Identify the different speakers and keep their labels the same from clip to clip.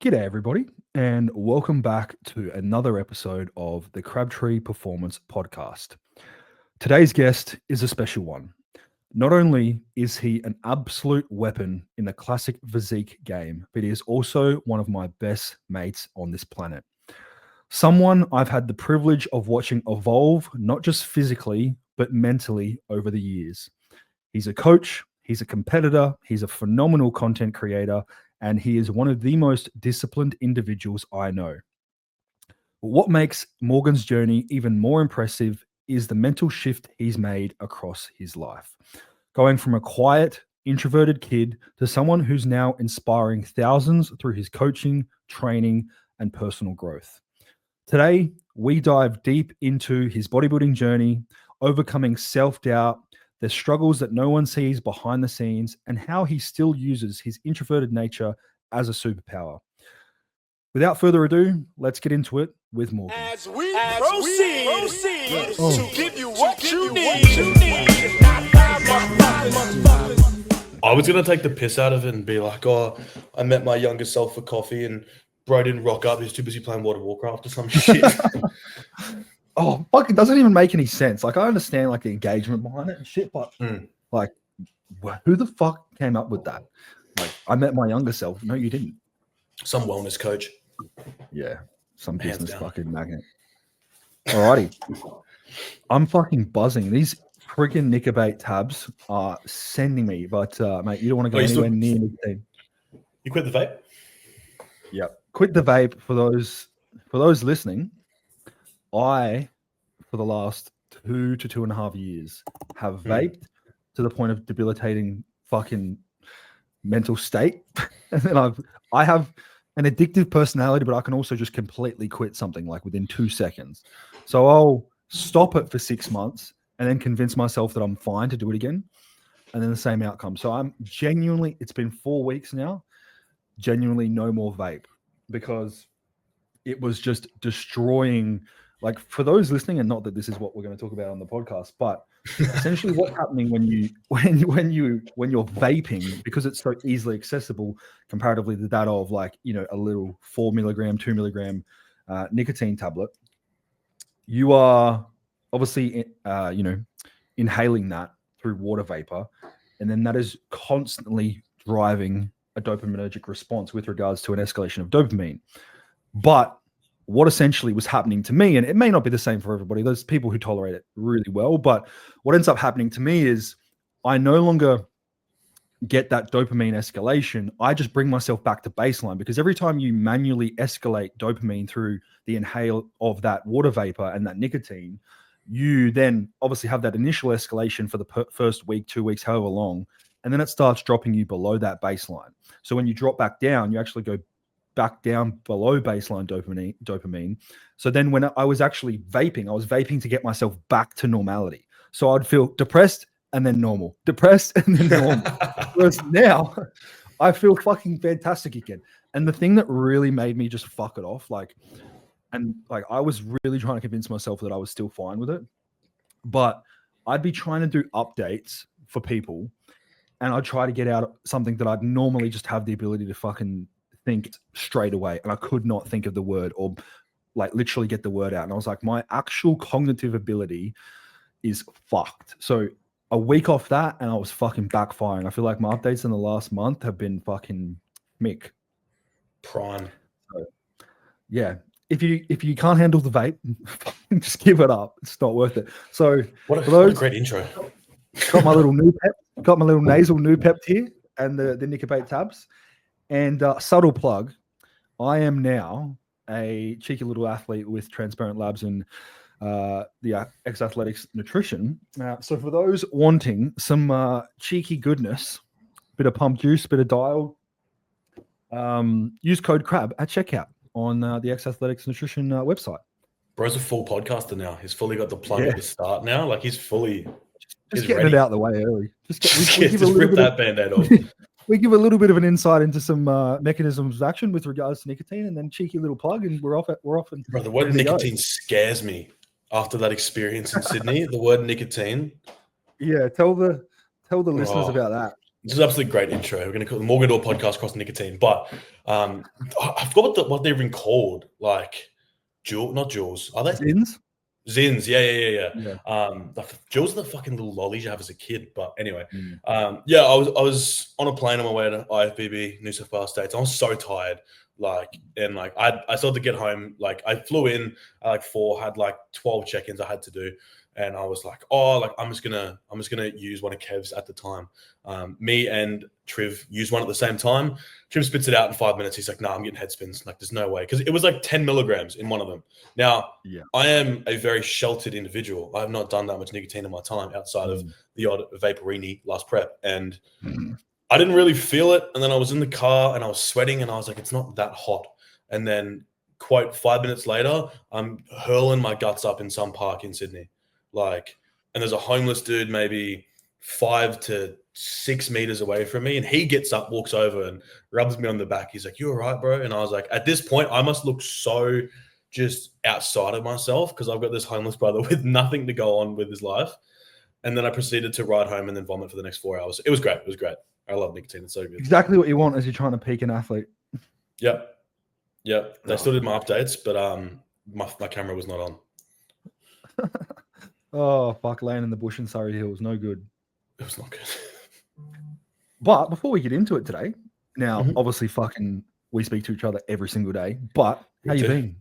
Speaker 1: G'day, everybody, and welcome back to another episode of the Crabtree Performance Podcast. Today's guest is a special one. Not only is he an absolute weapon in the classic physique game, but he is also one of my best mates on this planet. Someone I've had the privilege of watching evolve, not just physically, but mentally over the years. He's a coach, he's a competitor, he's a phenomenal content creator, and he is one of the most disciplined individuals I know. But what makes Morgan's journey even more impressive is the mental shift he's made across his life. Going from a quiet, introverted kid to someone who's now inspiring thousands through his coaching, training, and personal growth. Today, we dive deep into his bodybuilding journey, overcoming self-doubt, the struggles that no one sees behind the scenes, and how he still uses his introverted nature as a superpower. Without further ado, let's get into it with Morgan.
Speaker 2: As we proceed to give you what you need.
Speaker 3: I was going to take the piss out of it and be like, oh, I met my younger self for coffee and bro didn't rock up. He was too busy playing World of Warcraft or some shit.
Speaker 1: Oh, fuck, it doesn't even make any sense. Like, I understand, like, the engagement behind it and shit, but, like, who the fuck came up with that? Like, I met my younger self. No, you didn't.
Speaker 3: Some wellness coach.
Speaker 1: Yeah, some
Speaker 3: Hands
Speaker 1: business
Speaker 3: down.
Speaker 1: fucking magnet. Alrighty. I'm fucking buzzing. These freaking Nickerbait tabs are sending me, but, mate, you don't want to go
Speaker 3: Oh, you
Speaker 1: anywhere
Speaker 3: still-
Speaker 1: near nicotine.
Speaker 3: You quit the vape?
Speaker 1: Yep. Quit the vape for those listening. I, for the last 2 to 2.5 years, have vaped to the point of debilitating fucking mental state. And then I have an addictive personality, but I can also just completely quit something like within 2 seconds. So I'll stop it for 6 months and then convince myself that I'm fine to do it again. And then the same outcome. So I'm genuinely, it's been 4 weeks now, genuinely no more vape because it was just destroying. Like, for those listening, and not that this is what we're going to talk about on the podcast, but essentially what's happening when you're vaping, because it's so easily accessible comparatively to that of, like, you know, a little 4 milligram, 2 milligram nicotine tablet, you are obviously inhaling that through water vapor, and then that is constantly driving a dopaminergic response with regards to an escalation of dopamine. But what essentially was happening to me, and it may not be the same for everybody, there's people who tolerate it really well, but what ends up happening to me is I no longer get that dopamine escalation. I just bring myself back to baseline, because every time you manually escalate dopamine through the inhale of that water vapor and that nicotine, you then obviously have that initial escalation for the first week, 2 weeks, however long, and then it starts dropping you below that baseline. So when you drop back down, you actually go back down below baseline dopamine. So then when I was actually vaping, I was vaping to get myself back to normality. So I'd feel depressed and then normal, depressed and then normal. Whereas now I feel fucking fantastic again. And the thing that really made me just fuck it off, I was really trying to convince myself that I was still fine with it, but I'd be trying to do updates for people, and I'd try to get out something that I'd normally just have the ability to fucking think straight away, and I could not think of the word, or like literally get the word out. And I was like, my actual cognitive ability is fucked. So a week off that, and I was fucking backfiring. I feel like my updates in the last month have been fucking mick.
Speaker 3: Prime.
Speaker 1: So, yeah. If you can't handle the vape, just give it up. It's not worth it. So
Speaker 3: What a great intro.
Speaker 1: got my little new pep, got my little nasal new pep here, and the Nickerbait tabs. And subtle plug, I am now a cheeky little athlete with Transparent Labs and the X Athletics Nutrition. So for those wanting some cheeky goodness, bit of pump juice, bit of dial, use code CRAB at checkout on the X Athletics Nutrition website.
Speaker 3: Bro's a full podcaster now. He's fully got the plug at the start now. Like, he's fully...
Speaker 1: Just getting it out of the way early.
Speaker 3: Just rip that Band-Aid off.
Speaker 1: We give a little bit of an insight into some mechanisms of action with regards to nicotine, and then cheeky little plug, and we're off. And
Speaker 3: Bro, the word nicotine scares me after that experience in Sydney. The word nicotine.
Speaker 1: Yeah, tell the listeners about that.
Speaker 3: This is an absolutely great intro. We're going to call the Morgan Dor podcast Cross Nicotine, but I forgot what they've been called. Like, not jewels. Are they?
Speaker 1: Zins?
Speaker 3: Zins, yeah.
Speaker 1: Yeah.
Speaker 3: Jewels are the fucking little lollies you have as a kid. But anyway,
Speaker 1: Mm.
Speaker 3: I was on a plane on my way to IFBB, New South Wales States. I was so tired. I started to get home. Like, I flew in at like 4, had like 12 check-ins I had to do. And I was like, I'm just gonna use one of Kev's at the time. Me and Triv used one at the same time. Triv spits it out in 5 minutes. He's like, I'm getting head spins. Like, there's no way. Because it was like 10 milligrams in one of them. Now, I am a very sheltered individual. I have not done that much nicotine in my time outside of the odd vaporini last prep. And I didn't really feel it. And then I was in the car and I was sweating and I was like, it's not that hot. And then, quote, 5 minutes later, I'm hurling my guts up in some park in Sydney. Like, and there's a homeless dude maybe 5 to 6 meters away from me, and he gets up, walks over, and rubs me on the back. He's like, "You all right, bro?" And I was like, at this point, I must look so just outside of myself because I've got this homeless brother with nothing to go on with his life. And then I proceeded to ride home and then vomit for the next 4 hours. It was great. It was great. I love nicotine. It's so good.
Speaker 1: Exactly what you want as you're trying to peak an athlete.
Speaker 3: Yep. They still did my updates, but my camera was not on.
Speaker 1: Oh, fuck, laying in the bush in Surrey Hills. No good.
Speaker 3: It was not good.
Speaker 1: But before we get into it today, now, obviously, we speak to each other every single day, but how you been?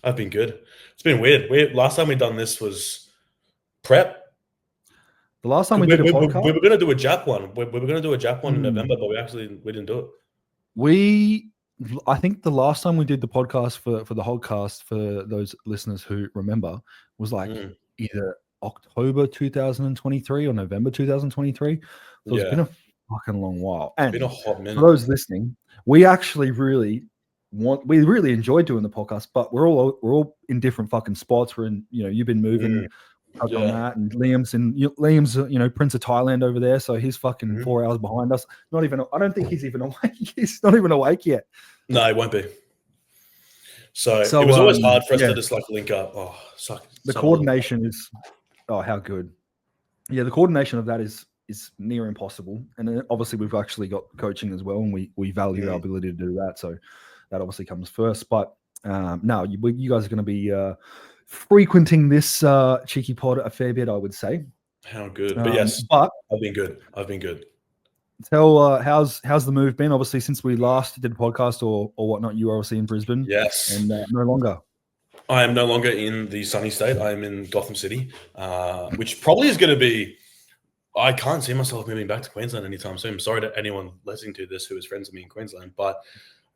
Speaker 3: I've been good. It's been weird. Last time we done this was prep.
Speaker 1: The last time we did a podcast?
Speaker 3: We were going to do a Jap one. We were going to do a Jap one in November, but we didn't do it. I think the last time we did the podcast for the whole cast, for those listeners who remember, was like either October 2023 or November 2023. So it's been a fucking long while. And been a hot minute.
Speaker 1: For those listening, we actually really enjoyed doing the podcast, but we're all in different fucking spots. We're in, you've been moving on that, and Liam's Prince of Thailand over there, so he's fucking 4 hours behind us. I don't think he's even awake. He's not even awake yet.
Speaker 3: No, he won't be. So it was always hard for us to just like link up.
Speaker 1: The coordination is how good. Yeah, the coordination of that is near impossible. And then obviously we've actually got coaching as well, and we value our ability to do that. So that obviously comes first. But no, you guys are going to be frequenting this cheeky pod a fair bit, I would say.
Speaker 3: How good. But yes, I've been good.
Speaker 1: Tell how's the move been? Obviously, since we last did a podcast or whatnot, you were obviously in Brisbane.
Speaker 3: Yes.
Speaker 1: And no longer.
Speaker 3: I am no longer in the sunny state. I am in Gotham City, which probably is going to be. I can't see myself moving back to Queensland anytime soon. I'm sorry to anyone listening to this who is friends with me in Queensland, but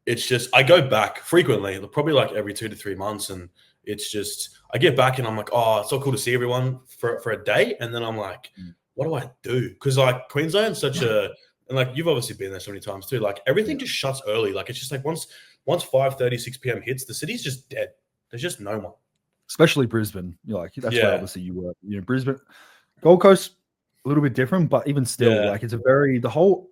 Speaker 3: it's just I go back frequently, probably like every 2 to 3 months, and it's just I get back and I'm like, it's so cool to see everyone for a day, and then I'm like, what do I do? Because like Queensland's such a and like you've obviously been there so many times too. Like everything just shuts early. Like it's just like once 5:30, 6 p.m. hits, the city's just dead. There's just no one.
Speaker 1: Especially Brisbane. That's where obviously you were. Brisbane, Gold Coast, a little bit different, but even still, like it's a very the whole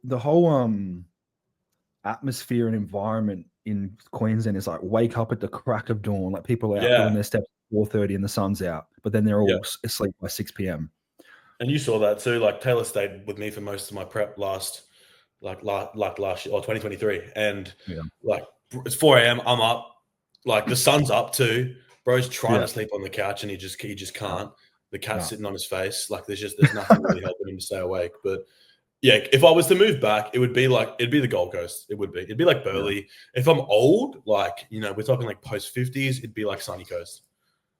Speaker 1: atmosphere and environment in Queensland is like wake up at the crack of dawn. Like people are out doing their steps at 4:30 and the sun's out, but then they're all asleep by 6 p.m.
Speaker 3: And you saw that too. Like Taylor stayed with me for most of my prep last year or 2023, and like it's 4 a.m. I'm up. Like the sun's up too. Bro's trying to sleep on the couch and he just can't. The cat's sitting on his face. Like there's nothing really helping him to stay awake. But yeah, if I was to move back, it'd be the Gold Coast. It'd be like Burleigh. Yeah. If I'm old, like we're talking like post 50s, it'd be like Sunny Coast.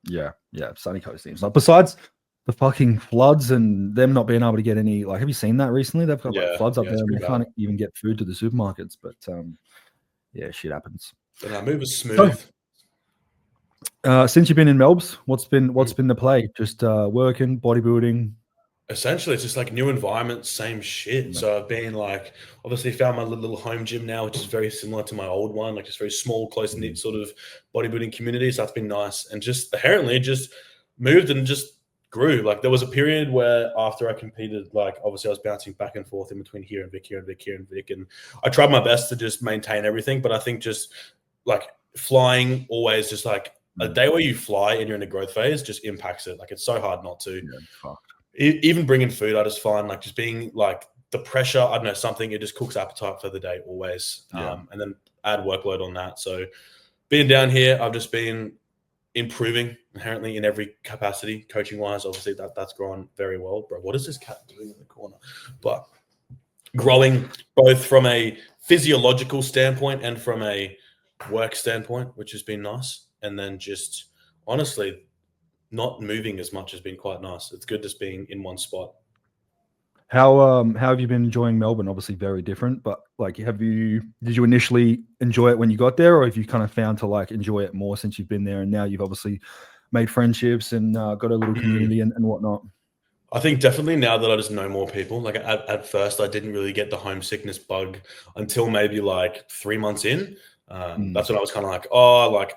Speaker 3: Yeah,
Speaker 1: Sunny Coast seems like. Besides the fucking floods and them not being able to get any, like, have you seen that recently? They've got like floods up there and they can't even get food to the supermarkets. But shit happens.
Speaker 3: But our move is smooth.
Speaker 1: Since you've been in Melbs, what's been the play? Just working, bodybuilding.
Speaker 3: Essentially, it's just like new environment, same shit. So I've been like, obviously found my little home gym now, which is very similar to my old one, like just very small, close knit sort of bodybuilding community. So that's been nice, and just inherently just moved and just grew. Like there was a period where after I competed, like obviously I was bouncing back and forth in between here and Vic, and I tried my best to just maintain everything. But I think just like flying always just like a day where you fly and you're in a growth phase just impacts it. Like it's so hard not to. Even bringing food, I just find like just being like the pressure, I don't know, something, it just cooks appetite for the day always. And then add workload on that. So being down here, I've just been improving inherently in every capacity, coaching wise. Obviously, that's grown very well. Bro, what is this cat doing in the corner? But growing both from a physiological standpoint and from a work standpoint, which has been nice. And then just honestly, not moving as much has been quite nice. It's good just being in one spot.
Speaker 1: How have you been enjoying Melbourne? Obviously very different, but like did you initially enjoy it when you got there, or have you kind of found to like enjoy it more since you've been there and now you've obviously made friendships and got a little community and whatnot?
Speaker 3: I think definitely now that I just know more people, like at first I didn't really get the homesickness bug until maybe like 3 months in. That's when I was kind of like, oh, like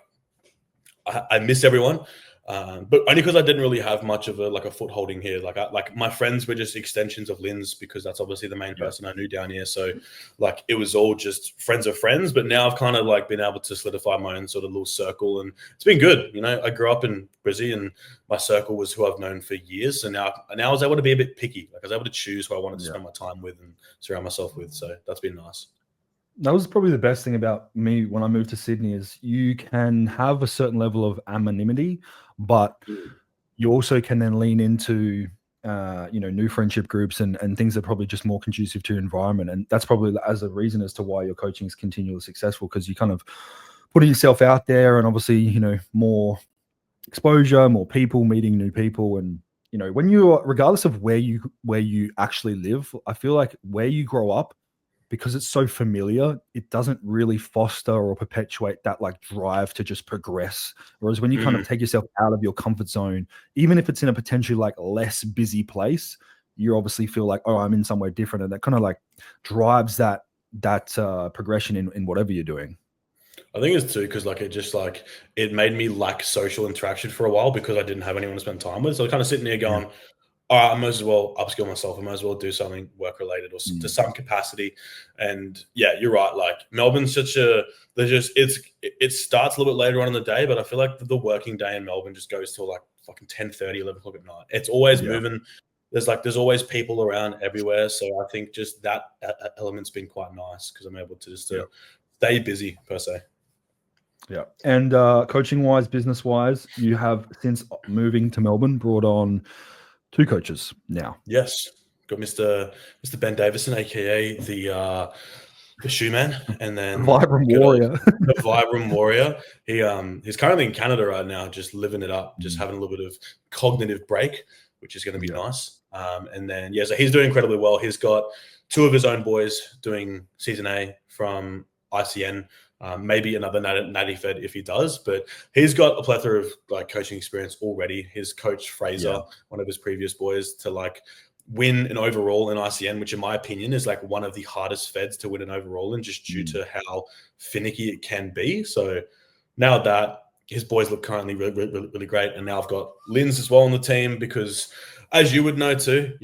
Speaker 3: I miss everyone. But only because I didn't really have much of a footholding here. Like my friends were just extensions of Lynn's, because that's obviously the main person I knew down here. So like it was all just friends of friends. But now I've kind of like been able to solidify my own sort of little circle, and it's been good. You know, I grew up in Brizzy, and my circle was who I've known for years. So now I was able to be a bit picky. Like I was able to choose who I wanted to spend my time with and surround myself with. So that's been nice.
Speaker 1: That was probably the best thing about me when I moved to Sydney, is you can have a certain level of anonymity, but you also can then lean into new friendship groups and things that are probably just more conducive to your environment. And that's probably as a reason as to why your coaching is continually successful, because you kind of putting yourself out there, and obviously more exposure, more people, meeting new people. And when you are, regardless of where you actually live, I feel like where you grow up, because it's so familiar, it doesn't really foster or perpetuate that like drive to just progress. Whereas when you kind of take yourself out of your comfort zone, even if it's in a potentially like less busy place, you obviously feel like, oh, I'm in somewhere different. And that kind of like drives that progression in whatever you're doing.
Speaker 3: I think it's too, because like it made me lack social interaction for a while because I didn't have anyone to spend time with. So kind of sitting there going, all right, I might as well upskill myself. I might as well do something work related or to some capacity. And yeah, you're right. Like Melbourne's it starts a little bit later on in the day, but I feel like the working day in Melbourne just goes till like fucking 10:30, 11 o'clock at night. It's always moving. There's always people around everywhere. So I think just that element's been quite nice, because I'm able to just stay busy per se.
Speaker 1: Yeah. And coaching wise, business wise, you have, since moving to Melbourne, brought on 2 coaches now.
Speaker 3: Yes, got Mr. Ben Davison, aka the shoe man, and then
Speaker 1: Vibram Warrior.
Speaker 3: The Vibram Warrior. He's currently in Canada right now, just living it up, just having a little bit of cognitive break, which is going to be nice. And then so he's doing incredibly well. He's got 2 of his own boys doing season A from ICN. Maybe another natty fed if he does, but he's got a plethora of like coaching experience already. His coach Fraser, one of his previous boys, to like win an overall in ICN, which in my opinion is like one of the hardest feds to win an overall in, just due to how finicky it can be. So now that his boys look currently really great, and now I've got Lynn's as well on the team, because as you would know too,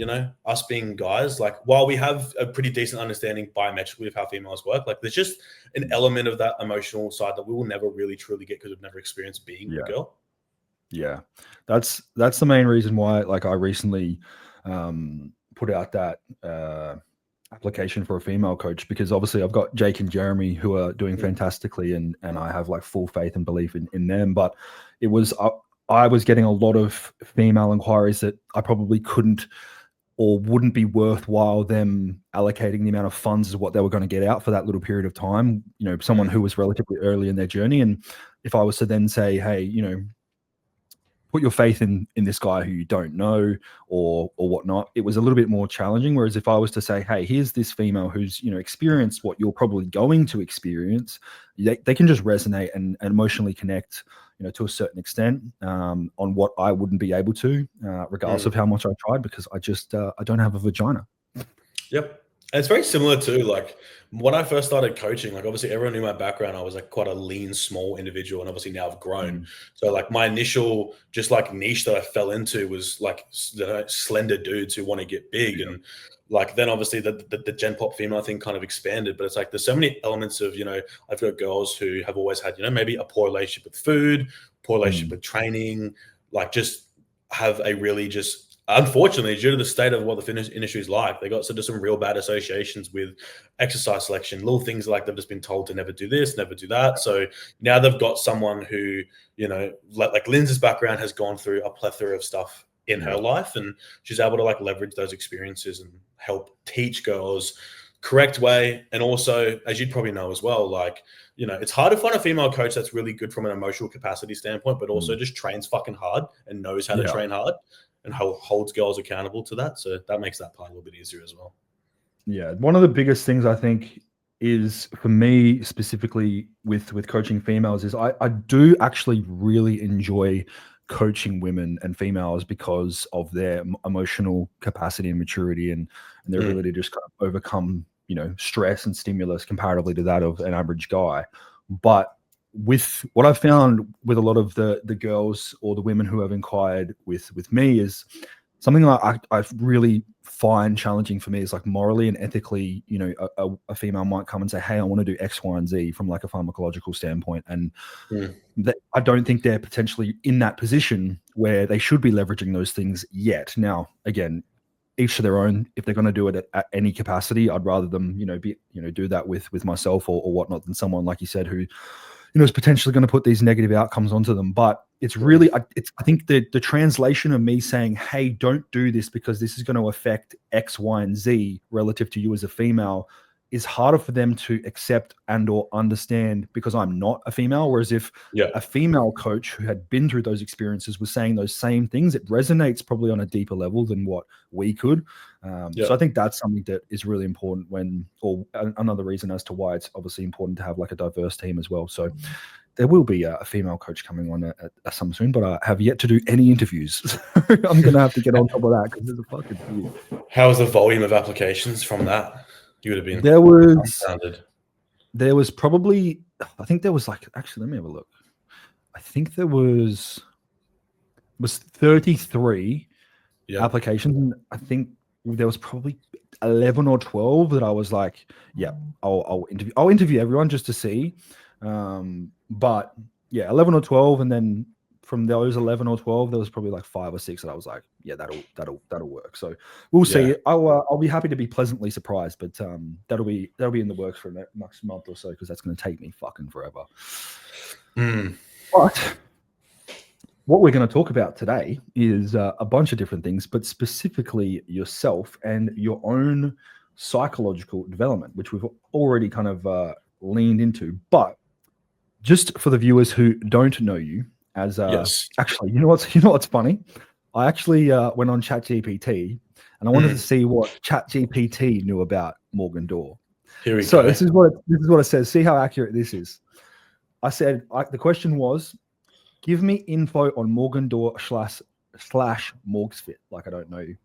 Speaker 3: us being guys, like while we have a pretty decent understanding biometrically of how females work, like there's just an element of that emotional side that we will never really truly get, because we've never experienced being a girl.
Speaker 1: Yeah, that's the main reason why like I recently put out that application for a female coach, because obviously I've got Jake and Jeremy who are doing fantastically, and I have like full faith and belief in them. But it was I was getting a lot of female inquiries that I probably couldn't or wouldn't be worthwhile them allocating the amount of funds as what they were going to get out for that little period of time. Someone who was relatively early in their journey. And if I was to then say, hey, put your faith in this guy who you don't know or whatnot, it was a little bit more challenging. Whereas if I was to say, hey, here's this female who's experienced what you're probably going to experience, they can just resonate and emotionally connect to a certain extent on what I wouldn't be able to, regardless of how much I tried, because I just I don't have a vagina.
Speaker 3: Yep. And it's very similar to like when I first started coaching, like obviously everyone knew my background. I was like quite a lean, small individual, and obviously now I've grown. So like my initial just like niche that I fell into was like slender dudes who want to get big. And like then obviously the Gen Pop female thing kind of expanded, but it's like there's so many elements of, I've got girls who have always had, maybe a poor relationship with food, poor relationship with training, like just have a really just unfortunately, due to the state of what the fitness industry is like, they got some real bad associations with exercise selection, little things like they've just been told to never do this, never do that. So now they've got someone who, you know, like Lindsay's background has gone through a plethora of stuff in her life, and she's able to like leverage those experiences and help teach girls correct way. And also, as you'd probably know as well, like, you know, it's hard to find a female coach that's really good from an emotional capacity standpoint, but also just trains fucking hard and knows how to train hard and holds girls accountable to that. So that makes that part a little bit easier as well.
Speaker 1: Yeah. One of the biggest things I think is, for me specifically with coaching females, is I do actually really enjoy coaching women and females because of their emotional capacity and maturity and their ability to just kind of overcome, you know, stress and stimulus comparatively to that of an average guy. But with what I've found with a lot of the girls or the women who have inquired with me is something I really find challenging for me is like morally and ethically, you know, a female might come and say, hey, I want to do X, Y, and Z from like a pharmacological standpoint. And I don't think they're potentially in that position where they should be leveraging those things yet. Now, again, each to their own. If they're going to do it at any capacity, I'd rather them, do that with myself or whatnot than someone, like you said, who, is potentially going to put these negative outcomes onto them. But it's really, I think the translation of me saying, hey, don't do this because this is going to affect X, Y, and Z relative to you as a female is harder for them to accept and or understand because I'm not a female. Whereas if a female coach who had been through those experiences was saying those same things, it resonates probably on a deeper level than what we could. So I think that's something that is really important or another reason as to why it's obviously important to have like a diverse team as well. So there will be a female coach coming on at some soon, but I have yet to do any interviews. I'm going to have to get on top of that because there's a fucking few.
Speaker 3: How was the volume of applications from that? You would have been
Speaker 1: there was probably, I think there was like, actually, let me have a look. I think there was 33 applications. And I think there was probably 11 or 12 that I was like, yeah, I'll interview everyone just to see. But yeah, 11 or 12. And then from those 11 or 12, there was probably like 5 or 6 that I was like, yeah, that'll work. So we'll see. I'll be happy to be pleasantly surprised, but that'll be in the works for the next month or so because that's going to take me fucking forever. But what we're going to talk about today is a bunch of different things, but specifically yourself and your own psychological development, which we've already kind of leaned into. But just for the viewers who don't know you, actually, you know what's funny? I actually went on ChatGPT and I wanted to see what ChatGPT knew about Morgan Dor.
Speaker 3: Here we go.
Speaker 1: This is what it says. See how accurate this is. I said the question was, give me info on Morgan Dor / Morgsfit. Like I don't know you.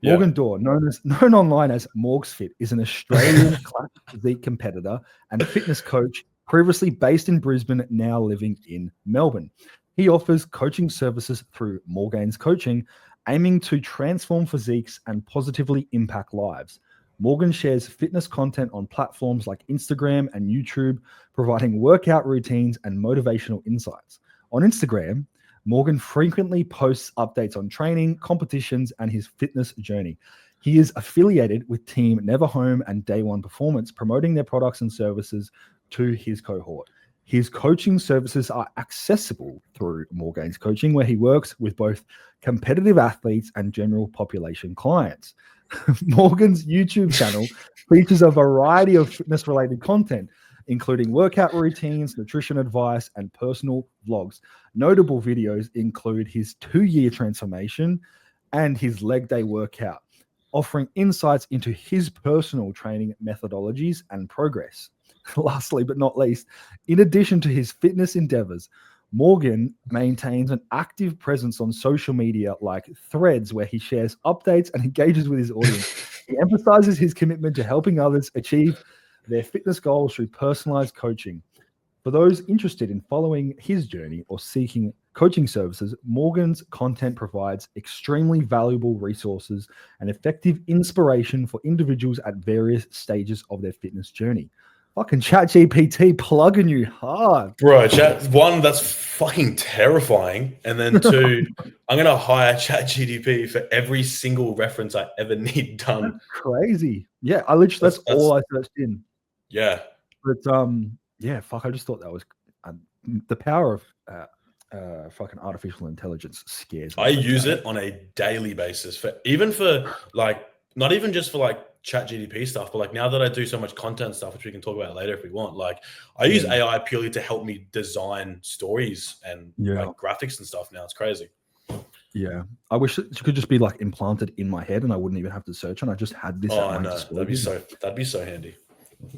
Speaker 1: Morgan Dor, known online as Morgsfit, is an Australian classic physique competitor and fitness coach, previously based in Brisbane, now living in Melbourne. He offers coaching services through Morgan's Coaching, aiming to transform physiques and positively impact lives. Morgan shares fitness content on platforms like Instagram and YouTube, providing workout routines and motivational insights. On Instagram, Morgan frequently posts updates on training, competitions, and his fitness journey. He is affiliated with Team Never Home and Day One Performance, promoting their products and services to his cohort. His coaching services are accessible through Morgan's Coaching, where he works with both competitive athletes and general population clients. Morgan's YouTube channel features a variety of fitness-related content, including workout routines, nutrition advice, and personal vlogs. Notable videos include his 2-year transformation and his leg day workout, offering insights into his personal training methodologies and progress. Lastly, but not least, in addition to his fitness endeavors, Morgan maintains an active presence on social media like Threads, where he shares updates and engages with his audience. He emphasizes his commitment to helping others achieve their fitness goals through personalized coaching. For those interested in following his journey or seeking coaching services, Morgan's content provides extremely valuable resources and effective inspiration for individuals at various stages of their fitness journey. Fucking ChatGPT plugging you hard.
Speaker 3: Bro, one, that's fucking terrifying. And then two, I'm gonna hire ChatGPT for every single reference I ever need done.
Speaker 1: That's crazy. Yeah, I literally that's all I searched in.
Speaker 3: Yeah.
Speaker 1: But yeah, fuck, I just thought that was the power of fucking artificial intelligence scares me.
Speaker 3: I use it on a daily basis for like not even just for like chat GDP stuff, but like now that I do so much content stuff, which we can talk about later if we want, like I use AI purely to help me design stories and like graphics and stuff now. It's crazy.
Speaker 1: Yeah. I wish it could just be like implanted in my head and I wouldn't even have to search and I just had this.
Speaker 3: Oh no, that'd be so handy.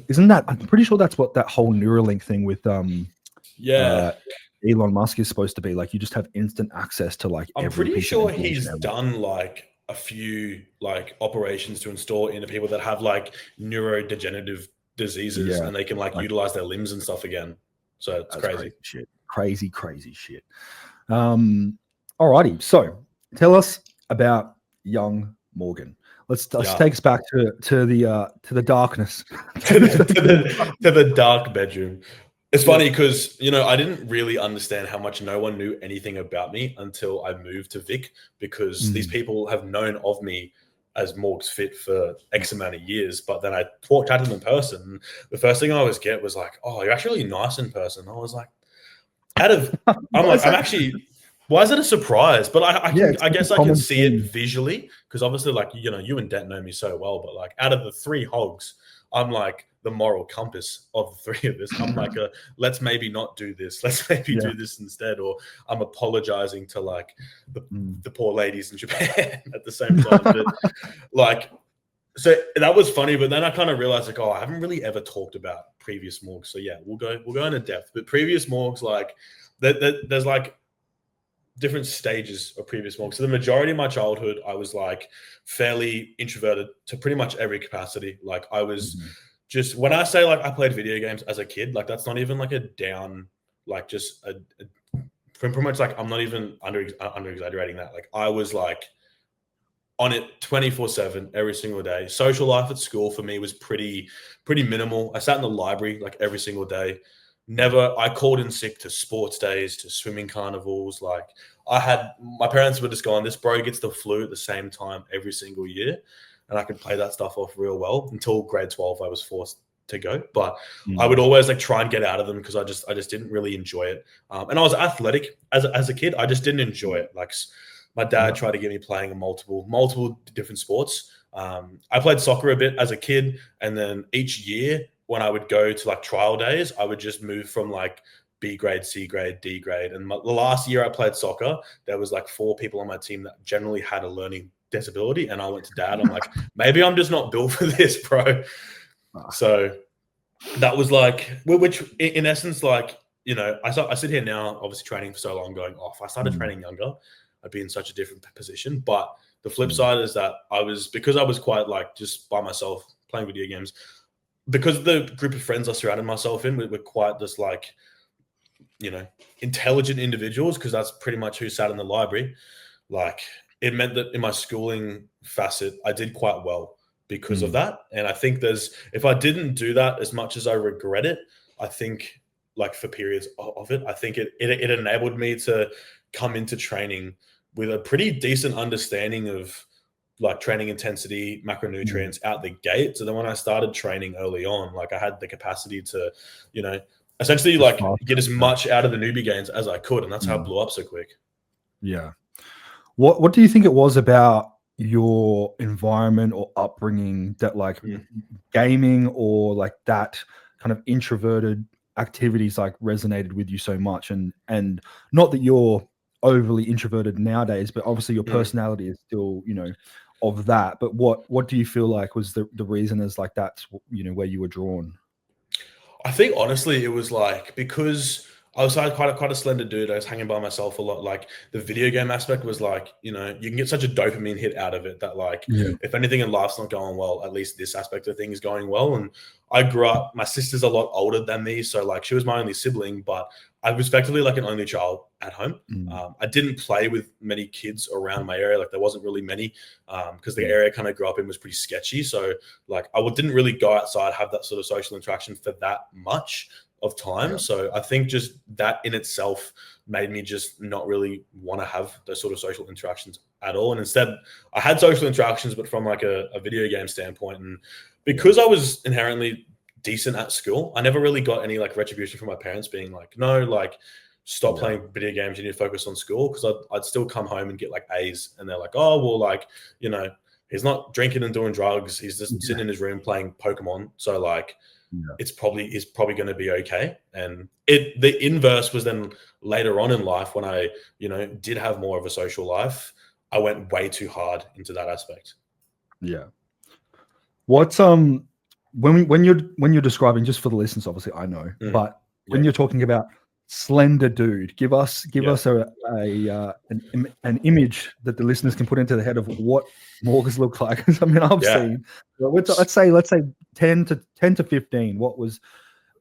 Speaker 1: Isn't that, I'm pretty sure that's what that whole Neuralink thing with Elon Musk is supposed to be. Like you just have instant access to like
Speaker 3: I'm
Speaker 1: every
Speaker 3: pretty
Speaker 1: piece
Speaker 3: sure
Speaker 1: of
Speaker 3: he's done like a few like operations to install into people that have like neurodegenerative diseases and they can like utilize their limbs and stuff again. So it's crazy
Speaker 1: shit. Crazy shit. Alrighty. So tell us about young Morgan. Let's take us back to the darkness.
Speaker 3: to the dark bedroom. It's funny because, you know, I didn't really understand how much no one knew anything about me until I moved to Vic, because these people have known of me as Morgs Fit for X amount of years. But then I chatted them in person. And the first thing I always get was like, oh, you're actually really nice in person. I was like, I'm actually, why is it a surprise? But I guess I can see it visually because obviously, like, you know, you and Det know me so well, but like out of the three hogs, I'm like the moral compass of the three of us. I'm like, let's maybe not do this. Let's maybe do this instead. Or I'm apologizing to like the poor ladies in Japan at the same time. But like, so that was funny. But then I kind of realized like, oh, I haven't really ever talked about previous morgs. So yeah, we'll go into depth. But previous morgs, like there's like different stages of previous morgs. So the majority of my childhood, I was like fairly introverted to pretty much every capacity. Like I was just, when I say like I played video games as a kid, like that's not even like a down, like just pretty much like I'm not even under exaggerating that. Like I was like on it 24/7 every single day. Social life at school for me was pretty minimal. I sat in the library like every single day. I called in sick to sports days, to swimming carnivals. Like my parents were just going, this bro gets the flu at the same time every single year. And I could play that stuff off real well until grade 12. I was forced to go, but I would always like try and get out of them because I just didn't really enjoy it. And I was athletic as a kid. I just didn't enjoy it. Like my dad tried to get me playing multiple different sports. I played soccer a bit as a kid. And then each year when I would go to like trial days, I would just move from like B grade, C grade, D grade. And the last year I played soccer, there was like 4 people on my team that generally had a learning disability. And I went to dad. I'm like, maybe I'm just not built for this, bro. So that was like, which in essence, like, you know, I sit here now, obviously training for so long going, if I started training younger, I'd be in such a different position. But the flip side is that because I was quite like just by myself playing video games, because of the group of friends I surrounded myself in, we're quite just like, you know, intelligent individuals, because that's pretty much who sat in the library. Like it meant that in my schooling facet, I did quite well because of that. And I think if I didn't do that, as much as I regret it, I think like for periods of it, I think it enabled me to come into training with a pretty decent understanding of like training intensity, macronutrients out the gate. So then when I started training early on, like I had the capacity to, you know, essentially like get as much out of the newbie gains as I could. And that's how it blew up so quick.
Speaker 1: Yeah. What do you think it was about your environment or upbringing that like gaming or like that kind of introverted activities like resonated with you so much? And not that you're overly introverted nowadays, but obviously your personality is still, you know, of that. But what do you feel like was the reason is like that's, you know, where you were drawn?
Speaker 3: I think honestly it was like because I was quite a slender dude. I was hanging by myself a lot. Like the video game aspect was like, you know, you can get such a dopamine hit out of it that like,
Speaker 1: Yeah.
Speaker 3: if anything in life's not going well, at least this aspect of things is going well. And I grew up, my sister's a lot older than me. So like she was my only sibling, but I was effectively like an only child at home. I didn't play with many kids around my area. Like there wasn't really many because the area I kind of grew up in was pretty sketchy. So like I didn't really go outside, have that sort of social interaction for that much of time. So I think just that in itself made me just not really want to have those sort of social interactions at all. And instead I had social interactions, but from like a video game standpoint. And because I was inherently decent at school, I never really got any like retribution from my parents being like, no, like stop playing video games, you need to focus on school. Because I'd still come home and get like A's and they're like, oh, well, like, you know, he's not drinking and doing drugs. He's just sitting in his room playing Pokemon. So like, he's probably going to be okay. And the inverse was then later on in life when I, you know, did have more of a social life. I went way too hard into that aspect.
Speaker 1: Yeah. What's when you're describing, just for the listeners, obviously I know, but when you're talking about slender dude, give us an image that the listeners can put into the head of what Morgans look like. I mean, I've seen. Let's say 10 to 15. What did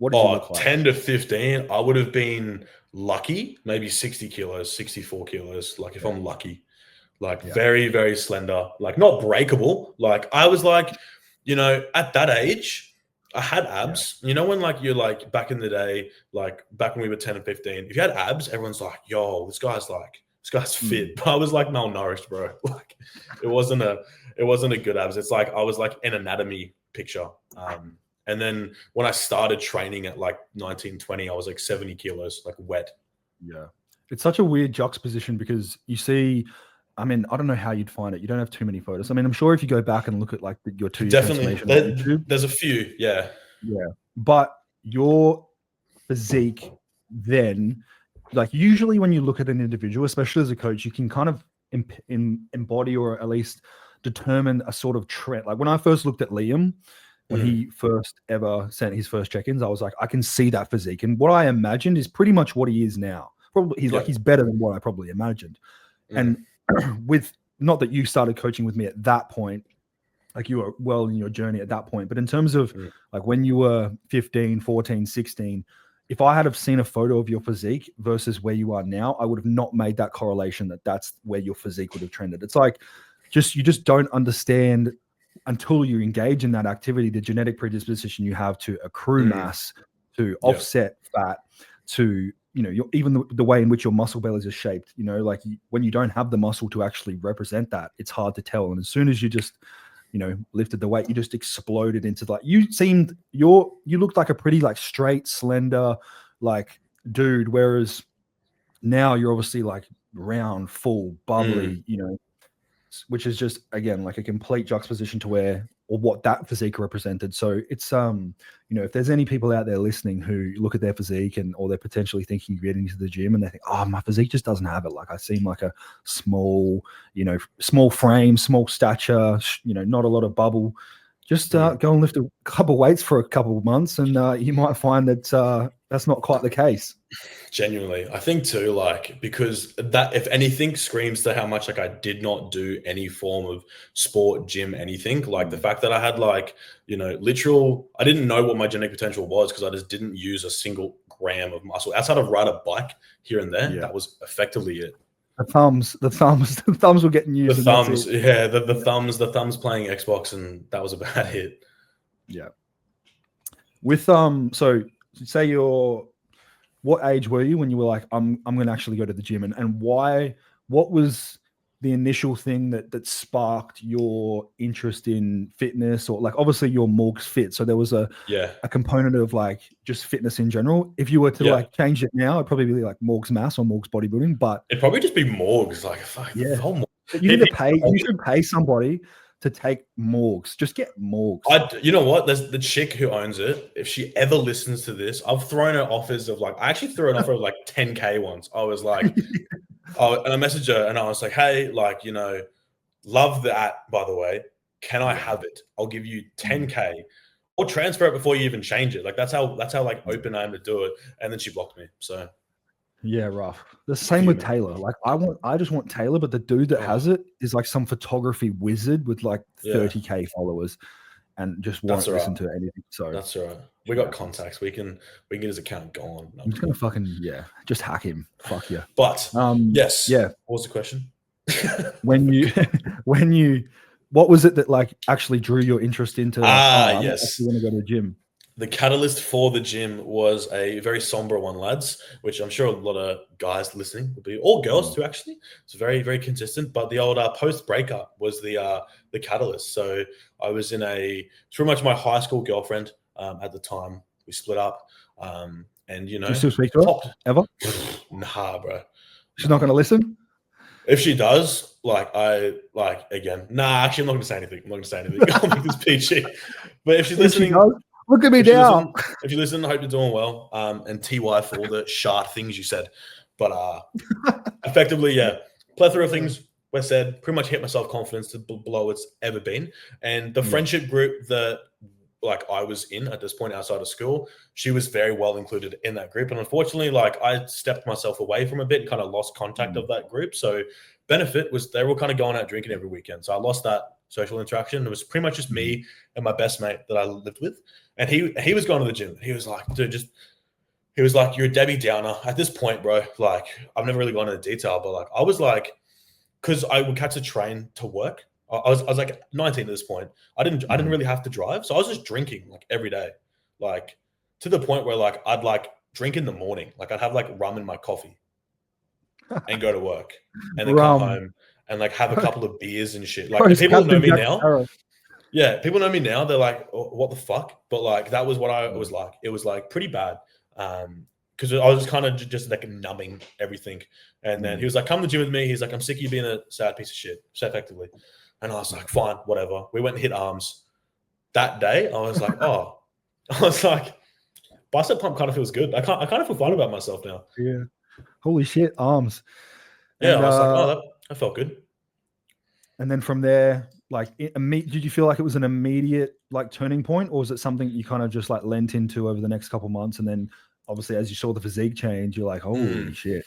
Speaker 1: you look like?
Speaker 3: 10 to 15, I would have been lucky, maybe 60 kilos, 64 kilos. Like if I'm lucky, like very, very slender, like not breakable. Like I was like, you know, at that age, I had abs. You know, when like you're like back in the day, like back when we were 10 and 15, if you had abs, everyone's like, yo, this guy's fit. But I was like malnourished, bro. Like it wasn't a good abs. It's like I was like an anatomy picture. And then when I started training at like 19, 20, I was like 70 kilos, like wet.
Speaker 1: Yeah. It's such a weird juxtaposition because you see, I mean, I don't know how you'd find it. You don't have too many photos. I mean, I'm sure if you go back and look at like your 2 year transformation on YouTube,
Speaker 3: there's a few. Yeah.
Speaker 1: But your physique then, like usually when you look at an individual, especially as a coach, you can kind of embody or at least determine a sort of trend. Like when I first looked at Liam, when he first ever sent his first check-ins, I was like, I can see that physique. And what I imagined is pretty much what he is now. Probably he's better than what I probably imagined. And with, not that you started coaching with me at that point, like you were well in your journey at that point, but in terms of like when you were 15, 14, 16, if I had have seen a photo of your physique versus where you are now, I would have not made that correlation that that's where your physique would have trended. It's like, you just don't understand until you engage in that activity, the genetic predisposition you have to accrue mass, to offset fat, to, you know, even the way in which your muscle bellies are shaped, you know, like when you don't have the muscle to actually represent that, it's hard to tell. And as soon as you just, you know, lifted the weight, you just exploded into like, you looked like a pretty like straight, slender, like dude. Whereas now you're obviously like round, full, bubbly, you know, which is just, again, like a complete juxtaposition to what that physique represented. So it's, you know, if there's any people out there listening who look at their physique or they're potentially thinking of getting into the gym and they think, oh, my physique just doesn't have it. Like I seem like a small, you know, small frame, small stature, you know, not a lot of bubble. Just go and lift a couple weights for a couple of months and you might find that that's not quite the case.
Speaker 3: Genuinely. I think too, like, because that, if anything, screams to how much like I did not do any form of sport, gym, anything. Like the fact that I had like, you know, I didn't know what my genetic potential was because I just didn't use a single gram of muscle outside of ride a bike here and there. That was effectively it.
Speaker 1: The thumbs were getting used.
Speaker 3: The thumbs, the thumbs playing Xbox, and that was about it.
Speaker 1: Yeah. With so say what age were you when you were like, I'm going to actually go to the gym, and why? What was the initial thing that sparked your interest in fitness? Or like, obviously you're Morgs Fit, so there was a component of like just fitness in general. If you were to like change it now, it'd probably be like Morgs Mass or Morgs Bodybuilding, but
Speaker 3: it'd probably just be Morgs. Like,
Speaker 1: you should pay somebody to take Morgs. Just get Morgs.
Speaker 3: You know what? There's the chick who owns it. If she ever listens to this, I've thrown her offers of like, I actually threw an offer of like 10K once. I was like, and I messaged her and I was like, hey, like, you know, love that, by the way. Can I have it? I'll give you 10K or transfer it before you even change it. Like that's how like open I am to do it. And then she blocked me. So
Speaker 1: Yeah, rough. The same with Taylor. Like I just want Taylor, but the dude that has it is like some photography wizard with like 30K followers, and just won't listen to anything. So
Speaker 3: that's all right. We got contacts. We can get his account gone.
Speaker 1: I'm just gonna fucking just hack him. Fuck yeah.
Speaker 3: But yes.
Speaker 1: Yeah.
Speaker 3: What was the question?
Speaker 1: when you what was it that like actually drew your interest into
Speaker 3: yes,
Speaker 1: I want to go to the gym?
Speaker 3: The catalyst for the gym was a very somber one, lads, which I'm sure a lot of guys listening will be, all girls too, actually. It's very, very consistent. But the old post breakup was the catalyst. So I was in pretty much my high school girlfriend at the time. We split up, and you know,
Speaker 1: do you still speak to her ever?
Speaker 3: Nah, bro.
Speaker 1: She's not going to listen.
Speaker 3: If she does, actually, I'm not going to say anything. I'm not going to say anything. I'll make this PG. But if she's listening.
Speaker 1: Look at me now.
Speaker 3: If you listen, I hope you're doing well. And TY for all the shard things you said. But effectively, plethora of things were said. Pretty much hit my self-confidence to below it's ever been. And the friendship group that I was in at this point outside of school, she was very well included in that group. And unfortunately, I stepped myself away from a bit and kind of lost contact of that group. So benefit was they were kind of going out drinking every weekend. So I lost that social interaction. It was pretty much just me and my best mate that I lived with. And he was going to the gym. He was like, dude, he was like, you're a Debbie Downer. At this point, bro, I've never really gone into detail, but I was like, because I would catch a train to work. I was like 19 at this point. I didn't really have to drive. So I was just drinking every day, to the point where I'd drink in the morning. I'd have rum in my coffee and go to work and then come home and have a couple of beers and shit. If people know me now. Yeah, people know me now. They're like, oh, "What the fuck?" But that was what I was like. It was pretty bad, because I was just kind of just numbing everything. And then he was like, "Come to the gym with me." He's like, "I'm sick of you being a sad piece of shit," so effectively. And I was like, "Fine, whatever." We went and hit arms. That day, I was like, "Oh," I was like, "Bicep pump kind of feels good." I kind of feel fine about myself now.
Speaker 1: Yeah. Holy shit, arms.
Speaker 3: Yeah, and I was like, "Oh, that felt good."
Speaker 1: And then from there, did you feel like it was an immediate turning point, or was it something you kind of just lent into over the next couple of months? And then obviously as you saw the physique change, you're like, holy shit.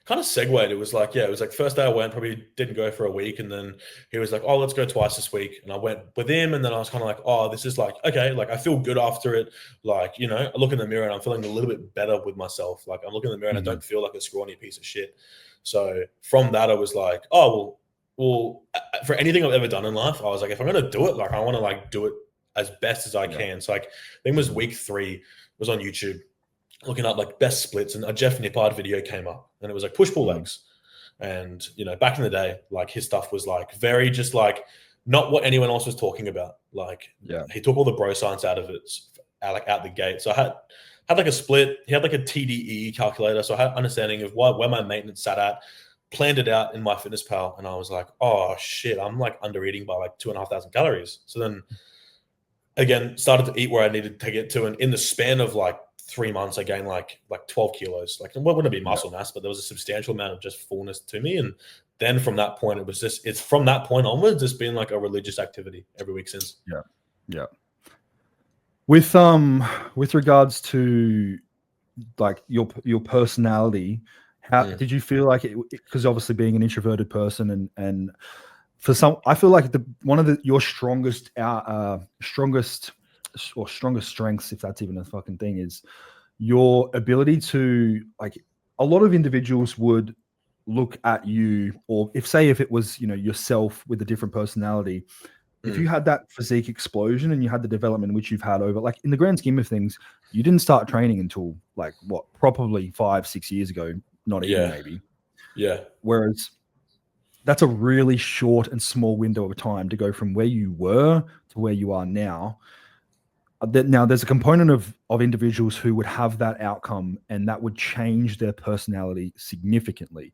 Speaker 3: Kind of segued. It was it was first day I went, probably didn't go for a week. And then he was like, oh, let's go twice this week. And I went with him. And then I was kind of like, oh, this is okay. I feel good after it. I look in the mirror and I'm feeling a little bit better with myself. I'm looking in the mirror and I don't feel like a scrawny piece of shit. So from that, I was like, oh, well, for anything I've ever done in life, I was like, if I'm going to do it, I want to do it as best as I can. So I think it was week 3, was on YouTube looking up best splits, and a Jeff Nippard video came up and it was push-pull legs. And, back in the day, his stuff was very just not what anyone else was talking about. He took all the bro science out of it, out the gate. So I had a split. He had a TDE calculator. So I had understanding of where my maintenance sat at, planned it out in my fitness pal, and I was like, oh shit, I'm under eating by 2,500 calories. So then again, started to eat where I needed to get to. And in the span of 3 months, I gained 12 kilos. It wouldn't be muscle mass, but there was a substantial amount of just fullness to me. And then from that point, it's from that point onwards, it's been a religious activity every week since.
Speaker 1: Yeah. Yeah. With regards to your personality, how did you feel because obviously being an introverted person and for some, I feel one of your strongest strengths, if that's even a fucking thing, is your ability to a lot of individuals would look at you, or if it was yourself with a different personality, if you had that physique explosion and you had the development which you've had over in the grand scheme of things, you didn't start training until probably 5-6 years ago, not even maybe.
Speaker 3: Yeah.
Speaker 1: Whereas that's a really short and small window of time to go from where you were to where you are now. Now, there's a component of individuals who would have that outcome and that would change their personality significantly,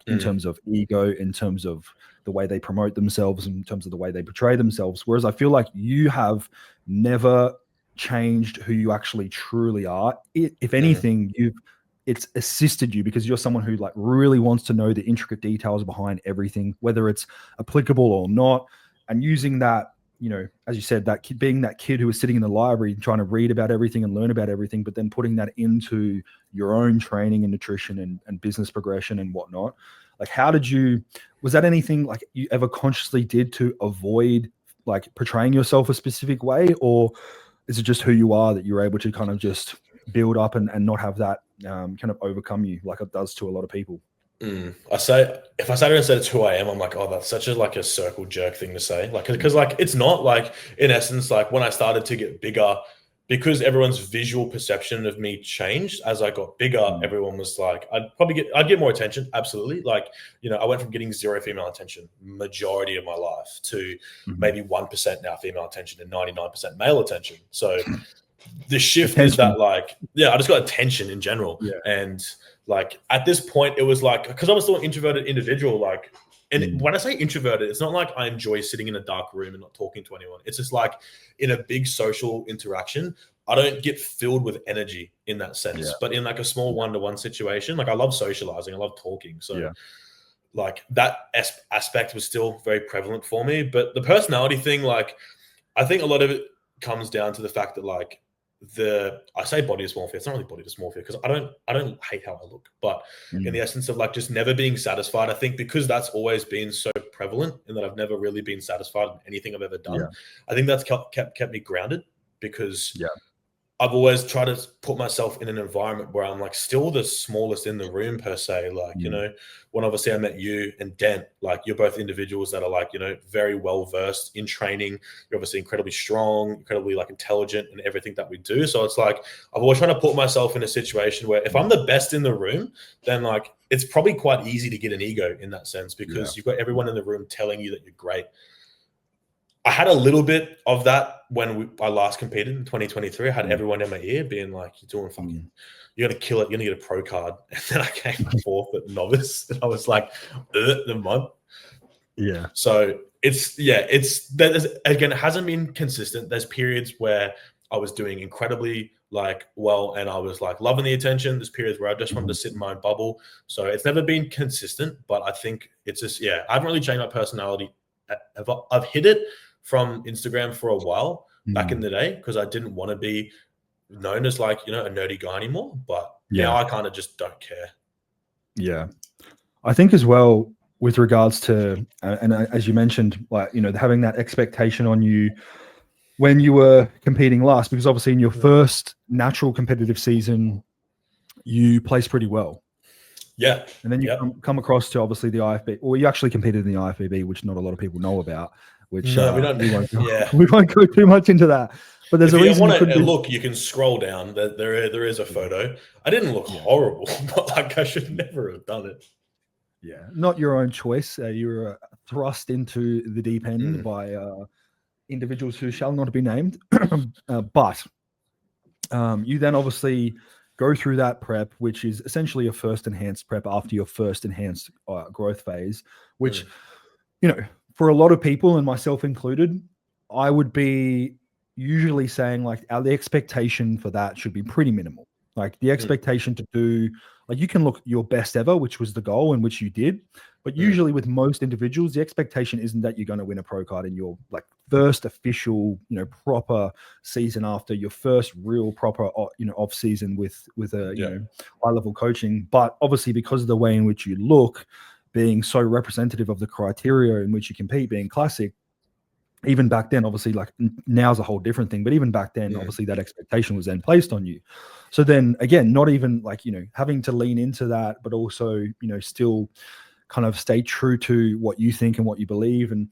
Speaker 1: in terms of ego, in terms of the way they promote themselves, in terms of the way they portray themselves. Whereas I feel like you have never changed who you actually truly are. If anything, it's assisted you because you're someone who really wants to know the intricate details behind everything, whether it's applicable or not, and using that as you said, that kid, being that kid who was sitting in the library trying to read about everything and learn about everything, but then putting that into your own training and nutrition and business progression and whatnot. Like, was that anything like you ever consciously did to avoid like portraying yourself a specific way, or is it just who you are that you're able to kind of just build up and not have that kind of overcome you like it does to a lot of people?
Speaker 3: If I sat there and said it's who I am, I'm like, oh, that's such a like a circle jerk thing to say. Like, because like it's not like, in essence, like when I started to get bigger, because everyone's visual perception of me changed as I got bigger, everyone was like, I'd get more attention. Absolutely. Like, I went from getting 0 female attention majority of my life to maybe 1% now female attention and 99% male attention. So the shift is that like, I just got attention in general. Yeah. And like at this point it was like, because I was still an introverted individual, like, and when I say introverted, it's not like I enjoy sitting in a dark room and not talking to anyone. It's just like in a big social interaction, I don't get filled with energy in that sense. Yeah. But in like a small one-to-one situation, like I love socializing, I love talking. So like that aspect was still very prevalent for me. But the personality thing, like I think a lot of it comes down to the fact that like I say body dysmorphia, it's not really body dysmorphia because I don't hate how I look, but in the essence of like just never being satisfied, I think because that's always been so prevalent and that I've never really been satisfied in anything I've ever done. I think that's kept me grounded because I've always tried to put myself in an environment where I'm like still the smallest in the room per se. Like, when obviously I met you and Dent, like you're both individuals that are like, very well versed in training. You're obviously incredibly strong, incredibly like intelligent in everything that we do. So it's like, I've always tried to put myself in a situation where if I'm the best in the room, then like, it's probably quite easy to get an ego in that sense because you've got everyone in the room telling you that you're great. I had a little bit of that when I last competed in 2023. I had everyone in my ear being like, you're doing fucking, you're going to kill it. You're going to get a pro card. And then I came fourth at novice and I was like, the month.
Speaker 1: Yeah.
Speaker 3: So again, it hasn't been consistent. There's periods where I was doing incredibly like well, and I was like loving the attention. There's periods where I just wanted to sit in my own bubble. So it's never been consistent, but I think it's just, I haven't really changed my personality. I've hit it from Instagram for a while back in the day because I didn't want to be known as like, a nerdy guy anymore. But now I kind of just don't care. Yeah.
Speaker 1: I think as well with regards to, and as you mentioned, like, having that expectation on you when you were competing last, because obviously in your first natural competitive season, you placed pretty well.
Speaker 3: Yeah.
Speaker 1: And then you come across to obviously the IFB, or you actually competed in the IFBB, which not a lot of people know about, which
Speaker 3: we
Speaker 1: won't go too much into that. But there's a reason.
Speaker 3: Look, you can scroll down. There is a photo. I didn't look horrible, but like I should never have done it.
Speaker 1: Yeah. Not your own choice. You were thrust into the deep end by individuals who shall not be named. But you then obviously go through that prep, which is essentially a first enhanced prep after your first enhanced growth phase, which, for a lot of people and myself included, I would be usually saying like the expectation for that should be pretty minimal. Like the expectation to do, like you can look your best ever, which was the goal and which you did. But usually with most individuals, the expectation isn't that you're going to win a pro card in your like first official, proper season after your first real proper, off season with a, high level coaching. But obviously because of the way in which you look, being so representative of the criteria in which you compete, being classic, even back then, obviously, like now's a whole different thing, but even back then, obviously that expectation was then placed on you. So then again, not even like, having to lean into that, but also, still kind of stay true to what you think and what you believe. And,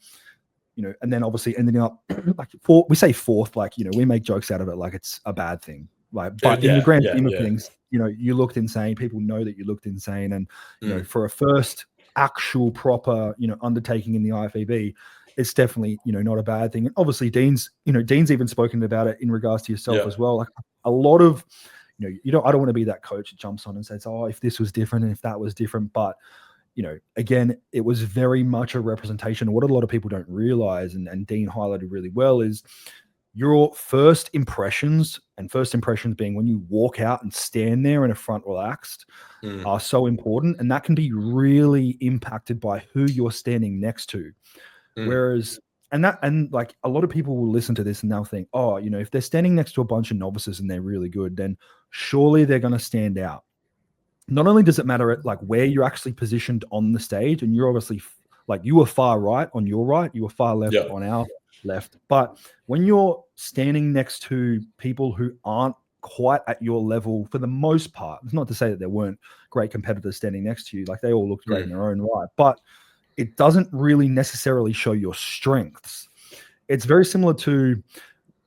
Speaker 1: and then obviously ending up like we say fourth, like, we make jokes out of it like it's a bad thing. Like, but in the grand scheme of things, you looked insane. People know that you looked insane. And, for a first actual proper, undertaking in the IFAB, it's definitely, not a bad thing. And obviously Dean's even spoken about it in regards to yourself as well. Like a lot of, I don't want to be that coach that jumps on and says, oh, if this was different and if that was different. But, again, it was very much a representation. What a lot of people don't realize, and Dean highlighted really well, is your first impressions being when you walk out and stand there in a front relaxed are so important. And that can be really impacted by who you're standing next to. Whereas and like a lot of people will listen to this and they'll think, oh, you know, if they're standing next to a bunch of novices and they're really good, then surely they're going to stand out. Not only does it matter at like where you're actually positioned on the stage, and you're obviously like you were far right on your right, you were far left on our left, but when you're standing next to people who aren't quite at your level for the most part, it's not to say that there weren't great competitors standing next to you, like they all looked great in their own right, but it doesn't really necessarily show your strengths. It's very similar to,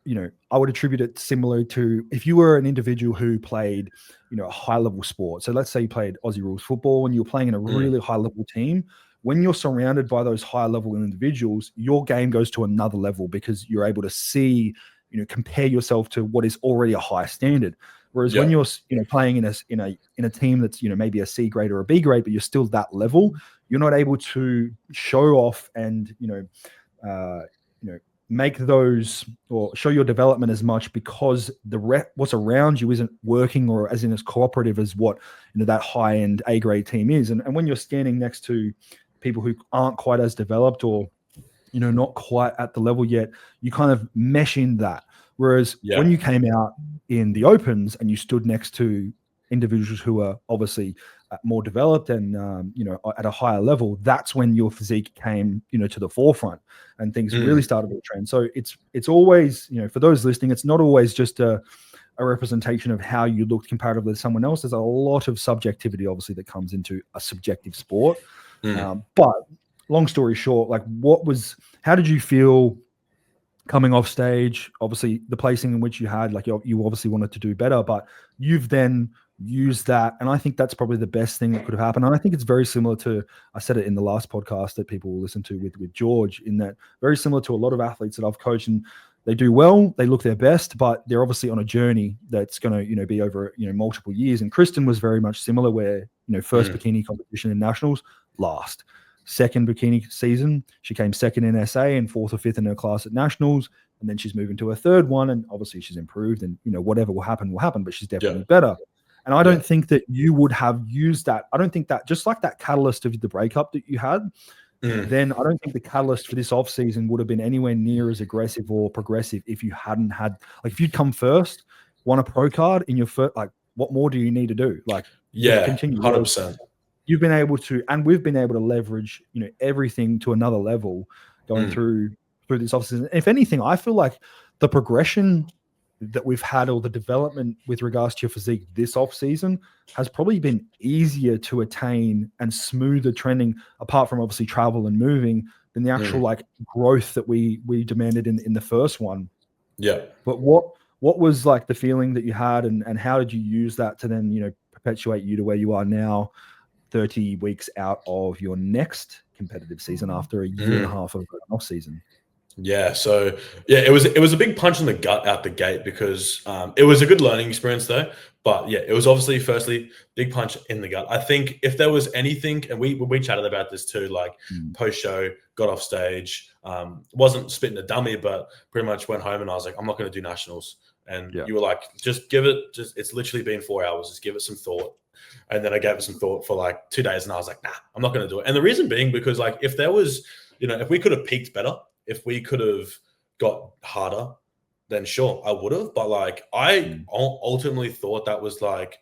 Speaker 1: you know, I would attribute it similar to if you were an individual who played, you know, a high level sport. So let's say you played Aussie rules football and you're playing in a really high level team. When you're surrounded by those high level individuals, your game goes to another level because you're able to see, you know, compare yourself to what is already a high standard. Whereas when you're, you know, playing in a team that's, you know, maybe a C grade or a B grade, but you're still that level, you're not able to show off and, you know, make those or show your development as much because what's around you isn't working or as cooperative as what, you know, that high end A grade team is. And when you're standing next to people who aren't quite as developed or, you know, not quite at the level yet, you kind of mesh in that. Whereas when you came out in the opens and you stood next to individuals who are obviously more developed and, you know, at a higher level, that's when your physique came, you know, to the forefront and things really started to trend. So it's always, you know, for those listening, it's not always just a representation of how you looked comparatively to someone else. There's a lot of subjectivity, obviously, that comes into a subjective sport. But long story short, like how did you feel coming off stage? Obviously the placing in which you had, like you obviously wanted to do better, but you've then used that. And I think that's probably the best thing that could have happened. And I think it's very similar to, I said it in the last podcast that people will listen to with George, in that very similar to a lot of athletes that I've coached, and they do well, they look their best, but they're obviously on a journey that's going to, you know, be over, you know, multiple years. And Kristen was very much similar where, you know, first bikini competition in nationals, last. Second bikini season, she came second in SA and fourth or fifth in her class at nationals. And then she's moving to her third one. And obviously she's improved, and, you know, whatever will happen, but she's definitely better. And I don't think that you would have used that. I don't think that, just like that catalyst of the breakup that you had, then I don't think the catalyst for this off season would have been anywhere near as aggressive or progressive if you hadn't had, like, if you'd come first, won a pro card in your first, like, what more do you need to do? Like, continue.
Speaker 3: 100%.
Speaker 1: You've been able to, and we've been able to leverage, you know, everything to another level going through this off season. If anything, I feel like the progression that we've had, or the development with regards to your physique this off season, has probably been easier to attain and smoother trending, apart from obviously travel and moving, than the actual like growth that we demanded in the first one. But what was like the feeling that you had, and how did you use that to then, you know, perpetuate you to where you are now, 30 weeks out of your next competitive season after a year and a half of an off season?
Speaker 3: So it was a big punch in the gut out the gate, because it was a good learning experience though. But yeah, it was obviously firstly big punch in the gut. I think if there was anything, and we chatted about this too, like post show, got off stage, wasn't spitting a dummy, but pretty much went home and I was like, I'm not going to do nationals. And you were like, just give it, it's literally been 4 hours, just give it some thought. And then I gave it some thought for like 2 days and I was like, nah, I'm not going to do it. And the reason being, because like, if there was, you know, if we could have peaked better, if we could have got harder, then sure, I would have. But like, I ultimately thought that was like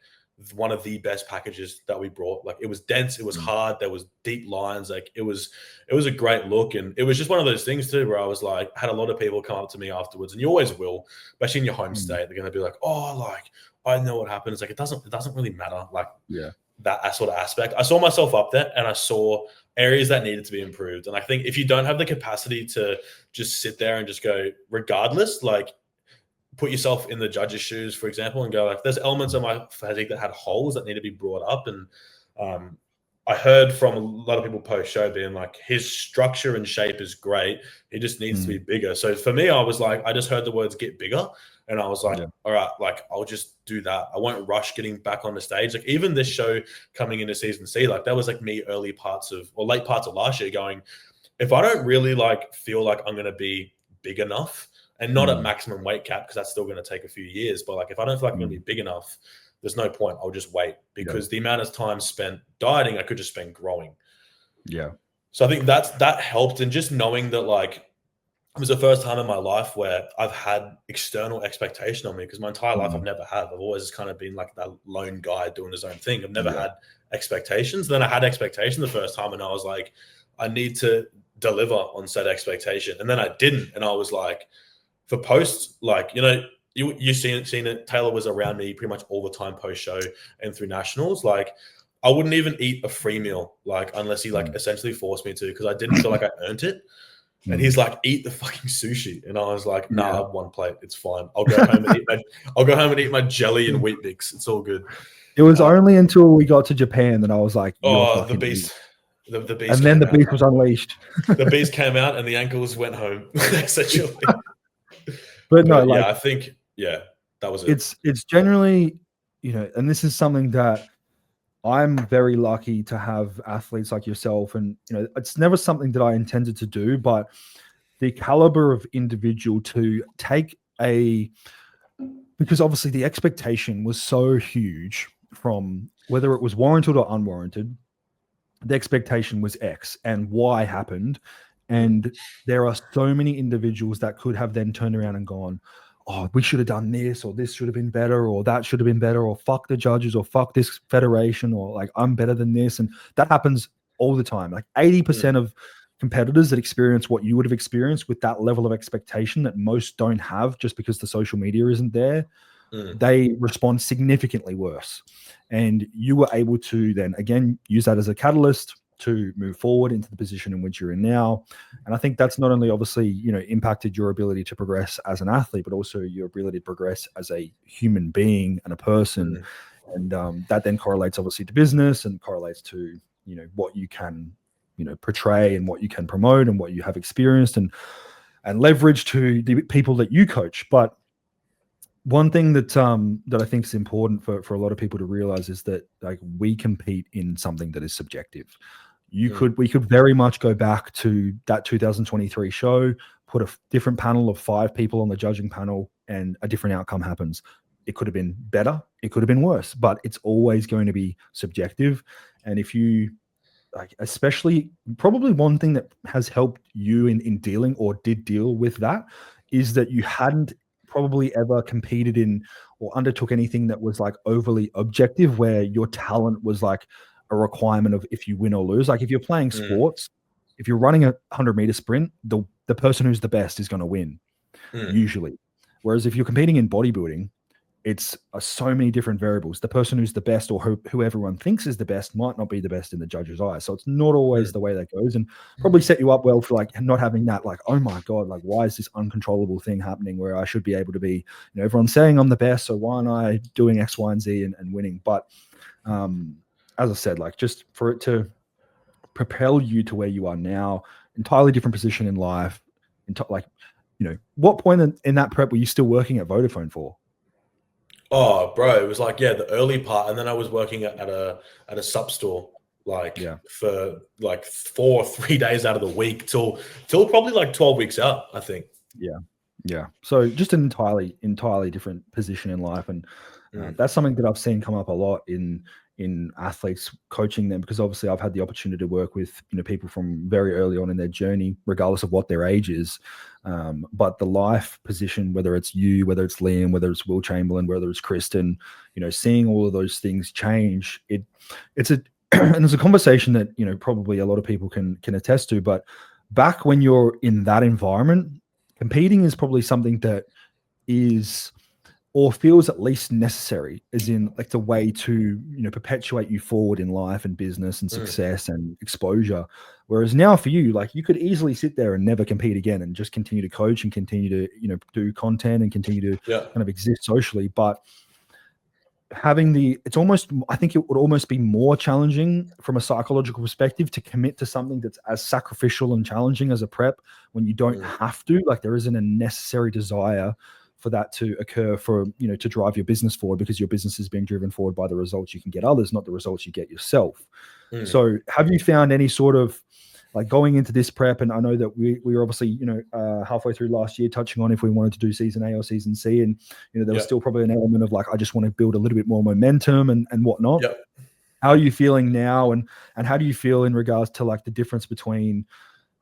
Speaker 3: one of the best packages that we brought. Like, it was dense, it was hard, there was deep lines. Like, it was a great look. And it was just one of those things too, where I was like, had a lot of people come up to me afterwards, and you always will, especially in your home state. They're going to be like, oh, like, I know what happened. It's like, it doesn't really matter. Like, that sort of aspect. I saw myself up there, and I saw areas that needed to be improved. And I think if you don't have the capacity to just sit there and just go, regardless, like, put yourself in the judge's shoes, for example, and go like, there's elements of my physique that had holes that need to be brought up. And I heard from a lot of people post show being like, his structure and shape is great, he just needs to be bigger. So for me, I was like, I just heard the words get bigger, and I was like, all right, like, I'll just do that. I won't rush getting back on the stage. Like, even this show coming into season C, like, that was like me late parts of last year going, if I don't really like feel like I'm going to be big enough, and not at maximum weight cap, because that's still going to take a few years, but like, if I don't feel like I'm going to be big enough, there's no point. I'll just wait, because the amount of time spent dieting, I could just spend growing. So I think that helped. And just knowing that, like, it was the first time in my life where I've had external expectation on me, because my entire life I've never had. I've always kind of been like that lone guy doing his own thing. I've never had expectations. Then I had expectation the first time, and I was like, I need to deliver on said expectation. And then I didn't. And I was like, for posts, like, you know, you seen it. Taylor was around me pretty much all the time post show and through nationals. Like, I wouldn't even eat a free meal, like, unless he like essentially forced me to, because I didn't feel like I earned it. And he's like, eat the fucking sushi. And I was like, nah, I have one plate. It's fine. I'll go home and eat my jelly and wheat mix. It's all good.
Speaker 1: It was only until we got to Japan that I was like,
Speaker 3: oh, the beast. The beast.
Speaker 1: And then the beast was unleashed.
Speaker 3: The beast came out and the ankles went home, essentially.
Speaker 1: But no, like,
Speaker 3: I think, that was it.
Speaker 1: It's generally, you know, and this is something that I'm very lucky to have athletes like yourself. And, you know, it's never something that I intended to do, but the caliber of individual to take because obviously the expectation was so huge from whether it was warranted or unwarranted. The expectation was X and Y happened. And there are so many individuals that could have then turned around and gone, oh, we should have done this, or this should have been better, or that should have been better, or fuck the judges, or fuck this federation, or like, I'm better than this. And that happens all the time. Like 80% of competitors that experience what you would have experienced with that level of expectation that most don't have, just because the social media isn't there, they respond significantly worse. And you were able to then, again, use that as a catalyst to move forward into the position in which you're in now. And I think that's not only obviously, you know, impacted your ability to progress as an athlete, but also your ability to progress as a human being and a person. And that then correlates obviously to business and correlates to, you know, what you can, you know, portray and what you can promote and what you have experienced and leverage to the people that you coach. But one thing that I think is important for a lot of people to realize is that, like, we compete in something that is subjective. We could very much go back to that 2023 show, put a different panel of 5 people on the judging panel, and a different outcome happens. It could have been better, it could have been worse, but it's always going to be subjective. And if you, like, especially probably one thing that has helped you in dealing or did deal with that is that you hadn't probably ever competed in or undertook anything that was like overly objective, where your talent was like a requirement of if you win or lose. Like if you're playing sports, if you're running a 100-meter sprint, the person who's the best is going to win usually. Whereas if you're competing in bodybuilding, it's so many different variables. The person who's the best, or who everyone thinks is the best, might not be the best in the judge's eyes. So it's not always the way that goes, and probably set you up well for like not having that, like, oh my God, like, why is this uncontrollable thing happening where I should be able to be, you know, everyone's saying I'm the best, so why aren't I doing X, Y, and Z and winning? But as I said, like, just for it to propel you to where you are now, entirely different position in life, like, you know, what point in that prep were you still working at Vodafone for?
Speaker 3: Oh, bro, it was like, the early part. And then I was working at a sub store, like, for like 3 days out of the week till probably like 12 weeks out, I think. Yeah. So just an entirely different position in life. And that's something that I've seen come up a lot in athletes, coaching them, because obviously I've had the opportunity to work with, you know, people from very early on in their journey, regardless of what their age is. But the life position, whether it's you, whether it's Liam, whether it's Will Chamberlain, whether it's Kristen, you know, seeing all of those things change, it's a and it's a conversation that, you know, probably a lot of people can attest to. But back when you're in that environment, competing is probably something that is, or feels at least necessary, as in like the way to, you know, perpetuate you forward in life and business and success and exposure. Whereas now for you, like, you could easily sit there and never compete again and just continue to coach and continue to, you know, do content and continue to kind of exist socially. But having I think it would almost be more challenging from a psychological perspective to commit to something that's as sacrificial and challenging as a prep when you don't have to. Like, there isn't a necessary desire for that to occur, for, you know, to drive your business forward, because your business is being driven forward by the results you can get others, not the results you get yourself. So have you found any sort of, like, going into this prep, and I know that we were obviously, you know, halfway through last year touching on if we wanted to do season A or season C, and, you know, there was still probably an element of like, I just want to build a little bit more momentum and whatnot. How are you feeling now, and how do you feel in regards to like the difference between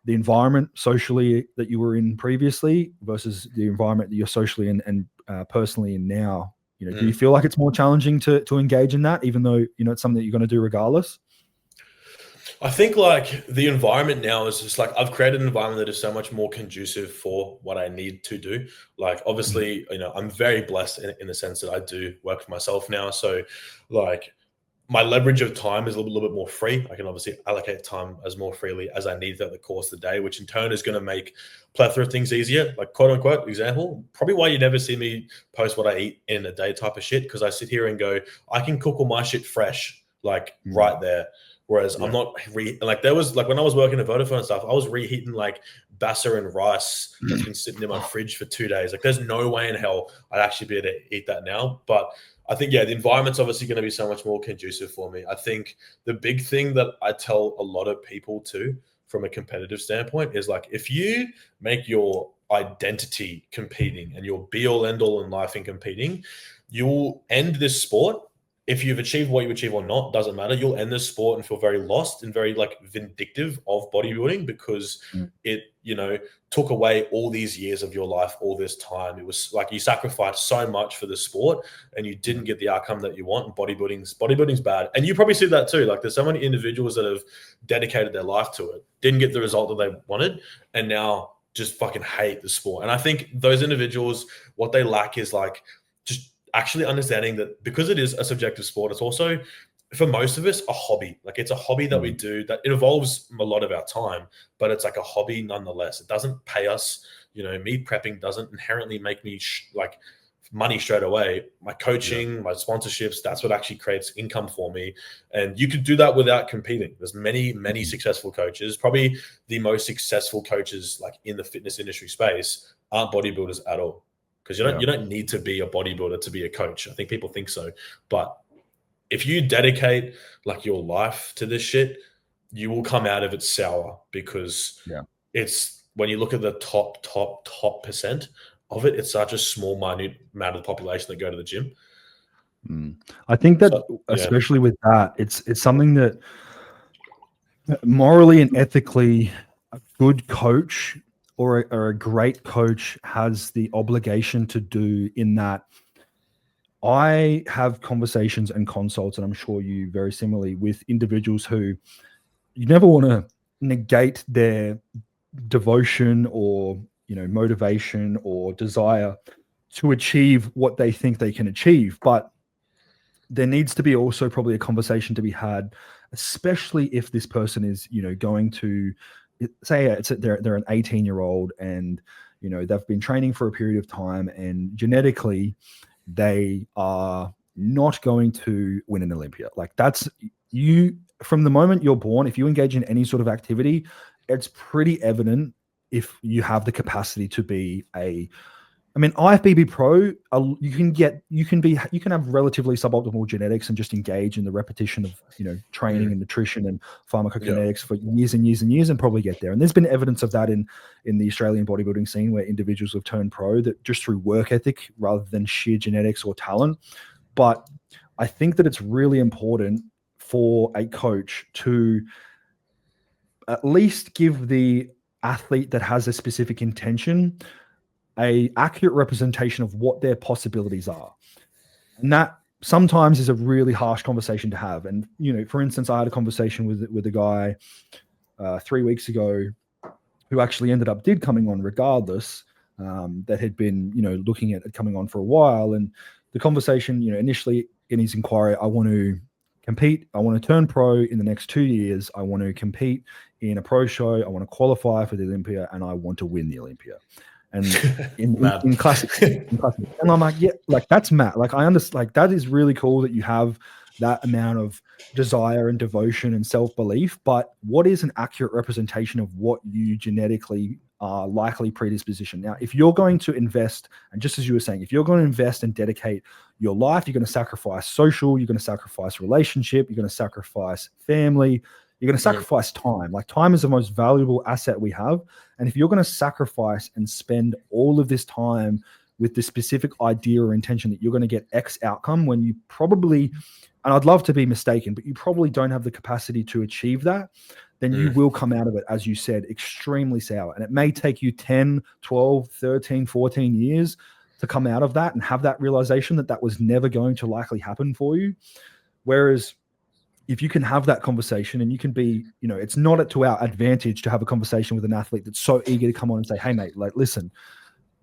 Speaker 1: the environment socially that you were in previously versus the environment that you're socially and personally in now? You know, do you feel like it's more challenging to engage in that, even though, you know, it's something that you're going to do regardless?
Speaker 3: I think like the environment now is just like I've created an environment that is so much more conducive for what I need to do. Like obviously, you know, I'm very blessed in the sense that I do work for myself now. So like my leverage of time is a little bit more free. I can obviously allocate time as more freely as I need throughout the course of the day, which in turn is going to make plethora of things easier. Like quote unquote example, probably why you never see me post what I eat in a day type of shit, because I sit here and go, I can cook all my shit fresh, like right there. Whereas I'm not like there was like when I was working at Vodafone and stuff, I was reheating like basa and rice that's been sitting in my fridge for 2 days. Like there's no way in hell I'd actually be able to eat that now. But I think, yeah, the environment's obviously going to be so much more conducive for me. I think the big thing that I tell a lot of people too, from a competitive standpoint, is like if you make your identity competing and your be all end all in life in competing, you'll end this sport. If you've achieved what you achieve or not, doesn't matter. You'll end this sport and feel very lost and very like vindictive of bodybuilding because it, you know, took away all these years of your life, all this time. It was like you sacrificed so much for the sport and you didn't get the outcome that you want. And bodybuilding's bad. And you probably see that too. Like there's so many individuals that have dedicated their life to it, didn't get the result that they wanted, and now just fucking hate the sport. And I think those individuals, what they lack is like just actually understanding that because it is a subjective sport, it's also, for most of us, a hobby. Like it's a hobby that we do that it involves a lot of our time, but it's like a hobby nonetheless. It doesn't pay us. You know, me prepping doesn't inherently make me like money straight away. My coaching, my sponsorships, that's what actually creates income for me. And you could do that without competing. There's many successful coaches. Probably the most successful coaches like in the fitness industry space aren't bodybuilders at all. Because you don't need to be a bodybuilder to be a coach. I think people think so. But if you dedicate like your life to this shit, you will come out of it sour because it's when you look at the top percent of it, it's such a small, minute amount of the population that go to the gym.
Speaker 1: I think that especially with that, it's something that morally and ethically a good coach or a great coach has the obligation to do, in that I have conversations and consults, and I'm sure you very similarly, with individuals who you never want to negate their devotion or, you know, motivation or desire to achieve what they think they can achieve. But there needs to be also probably a conversation to be had, especially if this person is, you know, going to say they're an 18-year-old and, you know, they've been training for a period of time and genetically they are not going to win an Olympia. Like that's you from the moment you're born. If you engage in any sort of activity, it's pretty evident if you have the capacity to be IFBB pro, you can have relatively suboptimal genetics and just engage in the repetition of, you know, training and nutrition and pharmacokinetics for years and years and years and probably get there. And there's been evidence of that in the Australian bodybuilding scene where individuals have turned pro that just through work ethic rather than sheer genetics or talent. But I think that it's really important for a coach to at least give the athlete that has a specific intention a accurate representation of what their possibilities are. And that sometimes is a really harsh conversation to have. And, you know, for instance, I had a conversation with a guy 3 weeks ago who actually did coming on regardless, that had been, you know, looking at it coming on for a while. And the conversation, you know, initially in his inquiry, I want to compete. I want to turn pro in the next 2 years. I want to compete in a pro show. I want to qualify for the Olympia and I want to win the Olympia. And in classic, and I'm like, yeah, like that's Matt. Like I understand, like that is really cool that you have that amount of desire and devotion and self-belief. But what is an accurate representation of what you genetically are likely predisposition? Now, if you're going to invest, and just as you were saying, if you're going to invest and dedicate your life, you're going to sacrifice social, you're going to sacrifice relationship, you're going to sacrifice family. You're going to sacrifice time. Like time is the most valuable asset we have. And if you're going to sacrifice and spend all of this time with the specific idea or intention that you're going to get X outcome when you probably, and I'd love to be mistaken, but you probably don't have the capacity to achieve that, then you will come out of it, as you said, extremely sour. And it may take you 10, 12, 13, 14 years to come out of that and have that realization that that was never going to likely happen for you. Whereas if you can have that conversation and you can be, it's not to our advantage to have a conversation with an athlete that's so eager to come on and say, hey, mate, like, listen,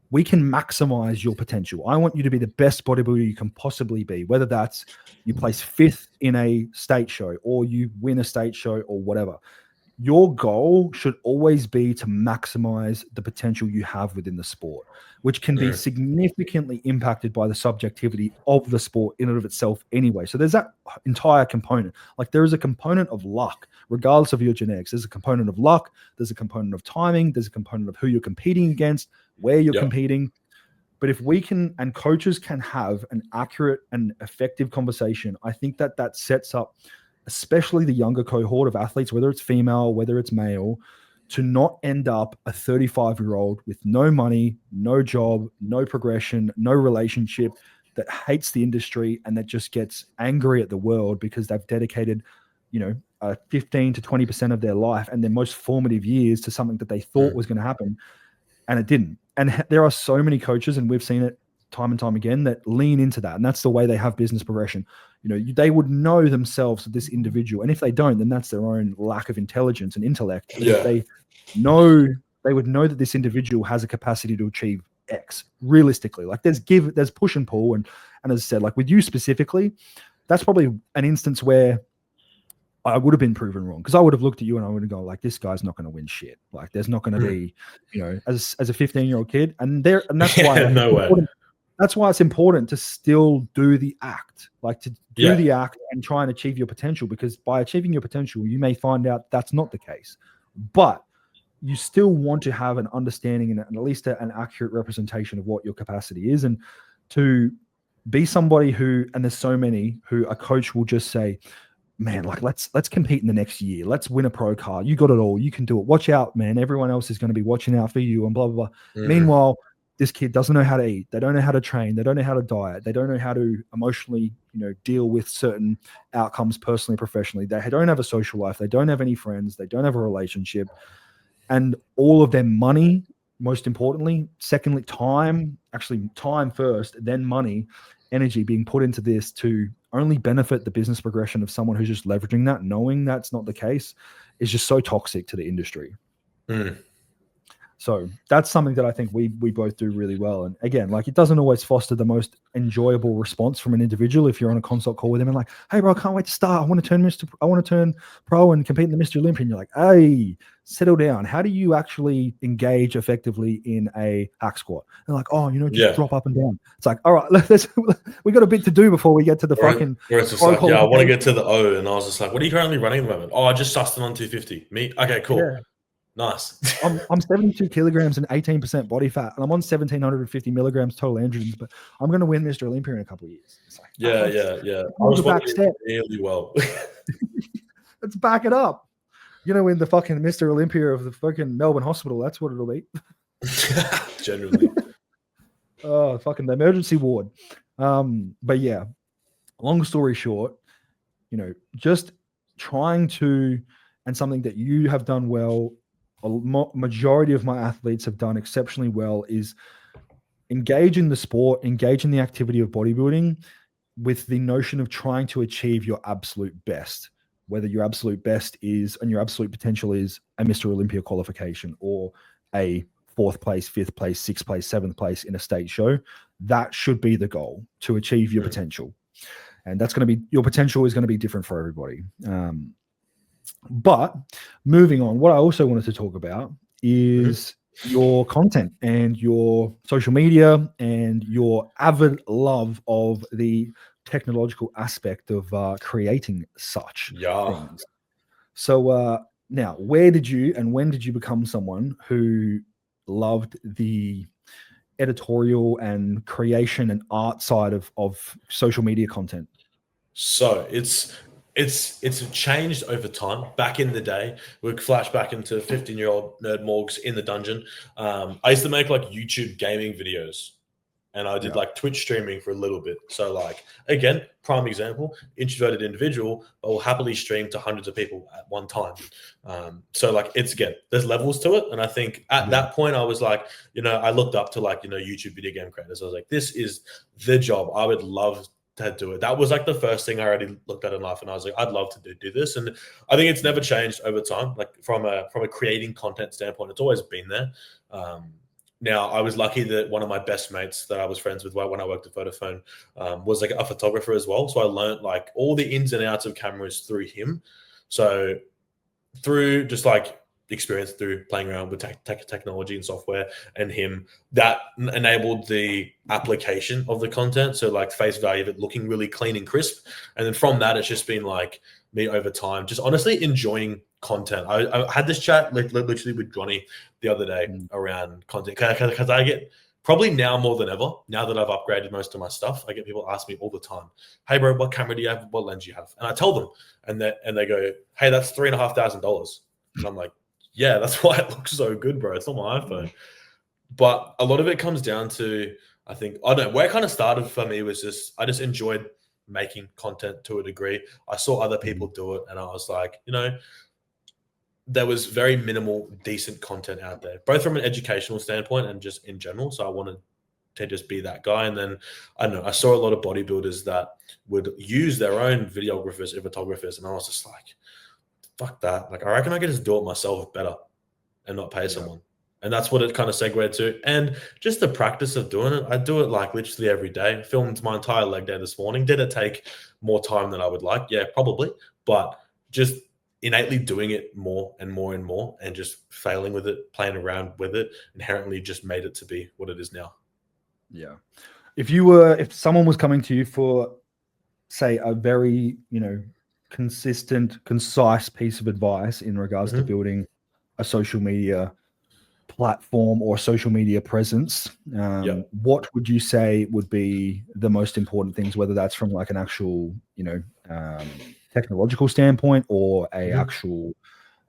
Speaker 1: we can maximize your potential. I want you to be the best bodybuilder you can possibly be, whether that's you place 5th in a state show or you win a state show or whatever. Your goal should always be to maximize the potential you have within the sport, which can be significantly impacted by the subjectivity of the sport in and of itself anyway. So there's that entire component. Like there is a component of luck, regardless of your genetics. There's a component of luck. There's a component of timing. There's a component of who you're competing against, where you're competing. But if we can, and coaches can have an accurate and effective conversation, I think that that sets up especially the younger cohort of athletes, whether it's female, whether it's male, to not end up a 35-year-old with no money, no job, no progression, no relationship, that hates the industry and that just gets angry at the world because they've dedicated, 15 to 20% of their life and their most formative years to something that they thought was going to happen and it didn't. And there are so many coaches, and we've seen it time and time again, that lean into that. And that's the way they have business progression. They would know themselves, this individual. And if they don't, then that's their own lack of intelligence and intellect. But if they know, they would know that this individual has a capacity to achieve X realistically. Like there's push and pull. And as I said, like with you specifically, that's probably an instance where I would have been proven wrong, because I would have looked at you and I would have gone like, this guy's not going to win shit. Like there's not going to be, as a 15-year-old kid. And that's why
Speaker 3: no way.
Speaker 1: That's why it's important to still do the act, like to do the act and try and achieve your potential, because by achieving your potential, you may find out that's not the case, but you still want to have an understanding and at least an accurate representation of what your capacity is. And to be somebody who, and there's so many who a coach will just say, man, like let's compete in the next year. Let's win a pro card. You got it all. You can do it. Watch out, man. Everyone else is going to be watching out for you and blah, blah, blah. Meanwhile, this kid doesn't know how to eat. They don't know how to train. They don't know how to diet. They don't know how to emotionally, deal with certain outcomes personally, professionally. They don't have a social life. They don't have any friends. They don't have a relationship. And all of their money, most importantly, secondly, time first, then money, energy being put into this to only benefit the business progression of someone who's just leveraging that, knowing that's not the case, is just so toxic to the industry. So that's something that I think we both do really well. And again, like it doesn't always foster the most enjoyable response from an individual if you're on a consult call with them and like, hey bro, I can't wait to start. I want to turn pro and compete in the Mr. Olympia. And you're like, hey, settle down. How do you actually engage effectively in a hack squat? And like, oh, just drop up and down. It's like, all right, we got a bit to do before we get to the fucking.
Speaker 3: Where it's just like, I want to get to the O. And I was just like, what are you currently running at the moment? Oh, I just sussed it on 250. Me? Okay, cool. Yeah. Nice.
Speaker 1: I'm 72 kilograms and 18% body fat, and I'm on 1,750 milligrams total androgens, but I'm going to win Mr. Olympia in a couple of years. It's like,
Speaker 3: yeah. I was back step really well.
Speaker 1: Let's back it up. In the fucking Mr. Olympia of the fucking Melbourne hospital, that's what it'll be.
Speaker 3: Generally.
Speaker 1: Oh, fucking the emergency ward. But yeah, long story short, just trying to, and something that you have done well, a majority of my athletes have done exceptionally well, is engage in the sport, engage in the activity of bodybuilding with the notion of trying to achieve your absolute best, whether your absolute best is, and your absolute potential is, a Mr. Olympia qualification or a 4th place, 5th place, 6th place, 7th place in a state show. That should be the goal, to achieve your potential. And that's going to be, your potential is going to be different for everybody. But moving on, what I also wanted to talk about is your content and your social media and your avid love of the technological aspect of creating such things. So now, where did you and when did you become someone who loved the editorial and creation and art side of social media content?
Speaker 3: So it's changed over time. Back in the day, we flash back into 15-year-old nerd Morgs in the dungeon. I used to make like YouTube gaming videos. and I did like Twitch streaming for a little bit. So like, again, prime example, introverted individual, but will happily stream to hundreds of people at one time. So like, it's, again, there's levels to it. And I think at that point I was like, I looked up to like, YouTube video game creators. I was like, this is the job. I would love to do it. That was like the first thing I already looked at in life. And I was like, I'd love to do this. And I think it's never changed over time. Like from a creating content standpoint, it's always been there. Now, I was lucky that one of my best mates that I was friends with when I worked at Vodafone was like a photographer as well. So I learned like all the ins and outs of cameras through him. So through just like experience through playing around with technology and software and him, that enabled the application of the content. So like face value of it looking really clean and crisp. And then from that, it's just been like me over time, just honestly enjoying content. I had this chat literally with Johnny the other day around content because I get probably now more than ever, now that I've upgraded most of my stuff, I get people ask me all the time, hey bro, what camera do you have? What lens do you have? And I tell them and they go, hey, that's $3,500. And I'm like, yeah, that's why it looks so good, bro. It's not my iPhone. But a lot of it comes down to, I think, I don't know, where it kind of started for me was just, I just enjoyed making content to a degree. I saw other people do it and I was like, there was very minimal decent content out there, both from an educational standpoint and just in general. So I wanted to just be that guy. And then, I don't know, I saw a lot of bodybuilders that would use their own videographers and photographers. And I was just like, fuck that. Like, I reckon I could just do it myself better and not pay someone. And that's what it kind of segued to. And just the practice of doing it, I do it like literally every day. I filmed my entire leg day this morning. Did it take more time than I would like? Yeah, probably. But just innately doing it more and more and more and just failing with it, playing around with it, inherently just made it to be what it is now.
Speaker 1: Yeah. If someone was coming to you for, say, a very, consistent, concise piece of advice in regards to building a social media platform or social media presence, what would you say would be the most important things, whether that's from like an actual, technological standpoint or a actual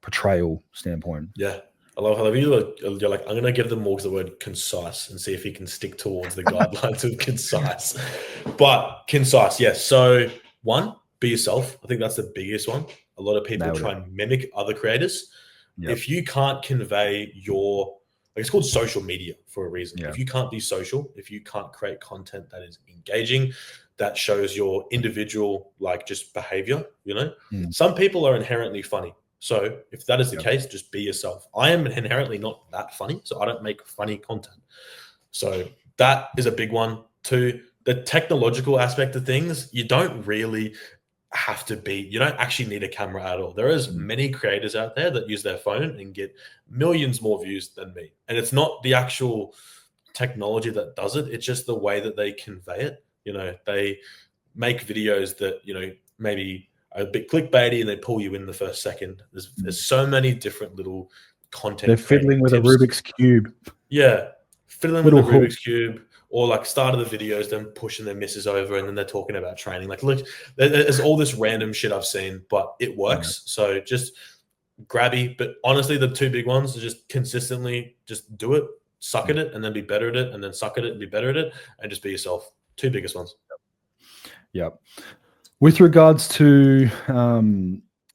Speaker 1: portrayal standpoint?
Speaker 3: Yeah. I love how you're like, I'm going to give them more the word concise and see if he can stick towards the guidelines of concise. But concise, yes. So one, be yourself. I think that's the biggest one. A lot of people try and mimic other creators. Yep. If you can't convey it's called social media for a reason. Yep. If you can't be social, if you can't create content that is engaging, that shows your individual, like just behavior, some people are inherently funny. So if that is the case, just be yourself. I am inherently not that funny, so I don't make funny content. So that is a big one. Two, the technological aspect of things, you don't really have to be, you don't actually need a camera at all. There is many creators out there that use their phone and get millions more views than me. And it's not the actual technology that does it. It's just the way that they convey it. They make videos that, maybe a bit clickbaity and they pull you in the first second. There's so many different little content.
Speaker 1: They're fiddling with
Speaker 3: tips.
Speaker 1: a Rubik's Cube.
Speaker 3: Yeah. Fiddling with a Rubik's Cube. Or like start of the videos, then pushing their misses over and then they're talking about training. Like, look, there's all this random shit I've seen, but it works. So just grabby. But honestly, the two big ones are just consistently just do it, suck at it, and then be better at it, and then suck at it and be better at it, and just be yourself. Two biggest ones.
Speaker 1: Yep. With regards to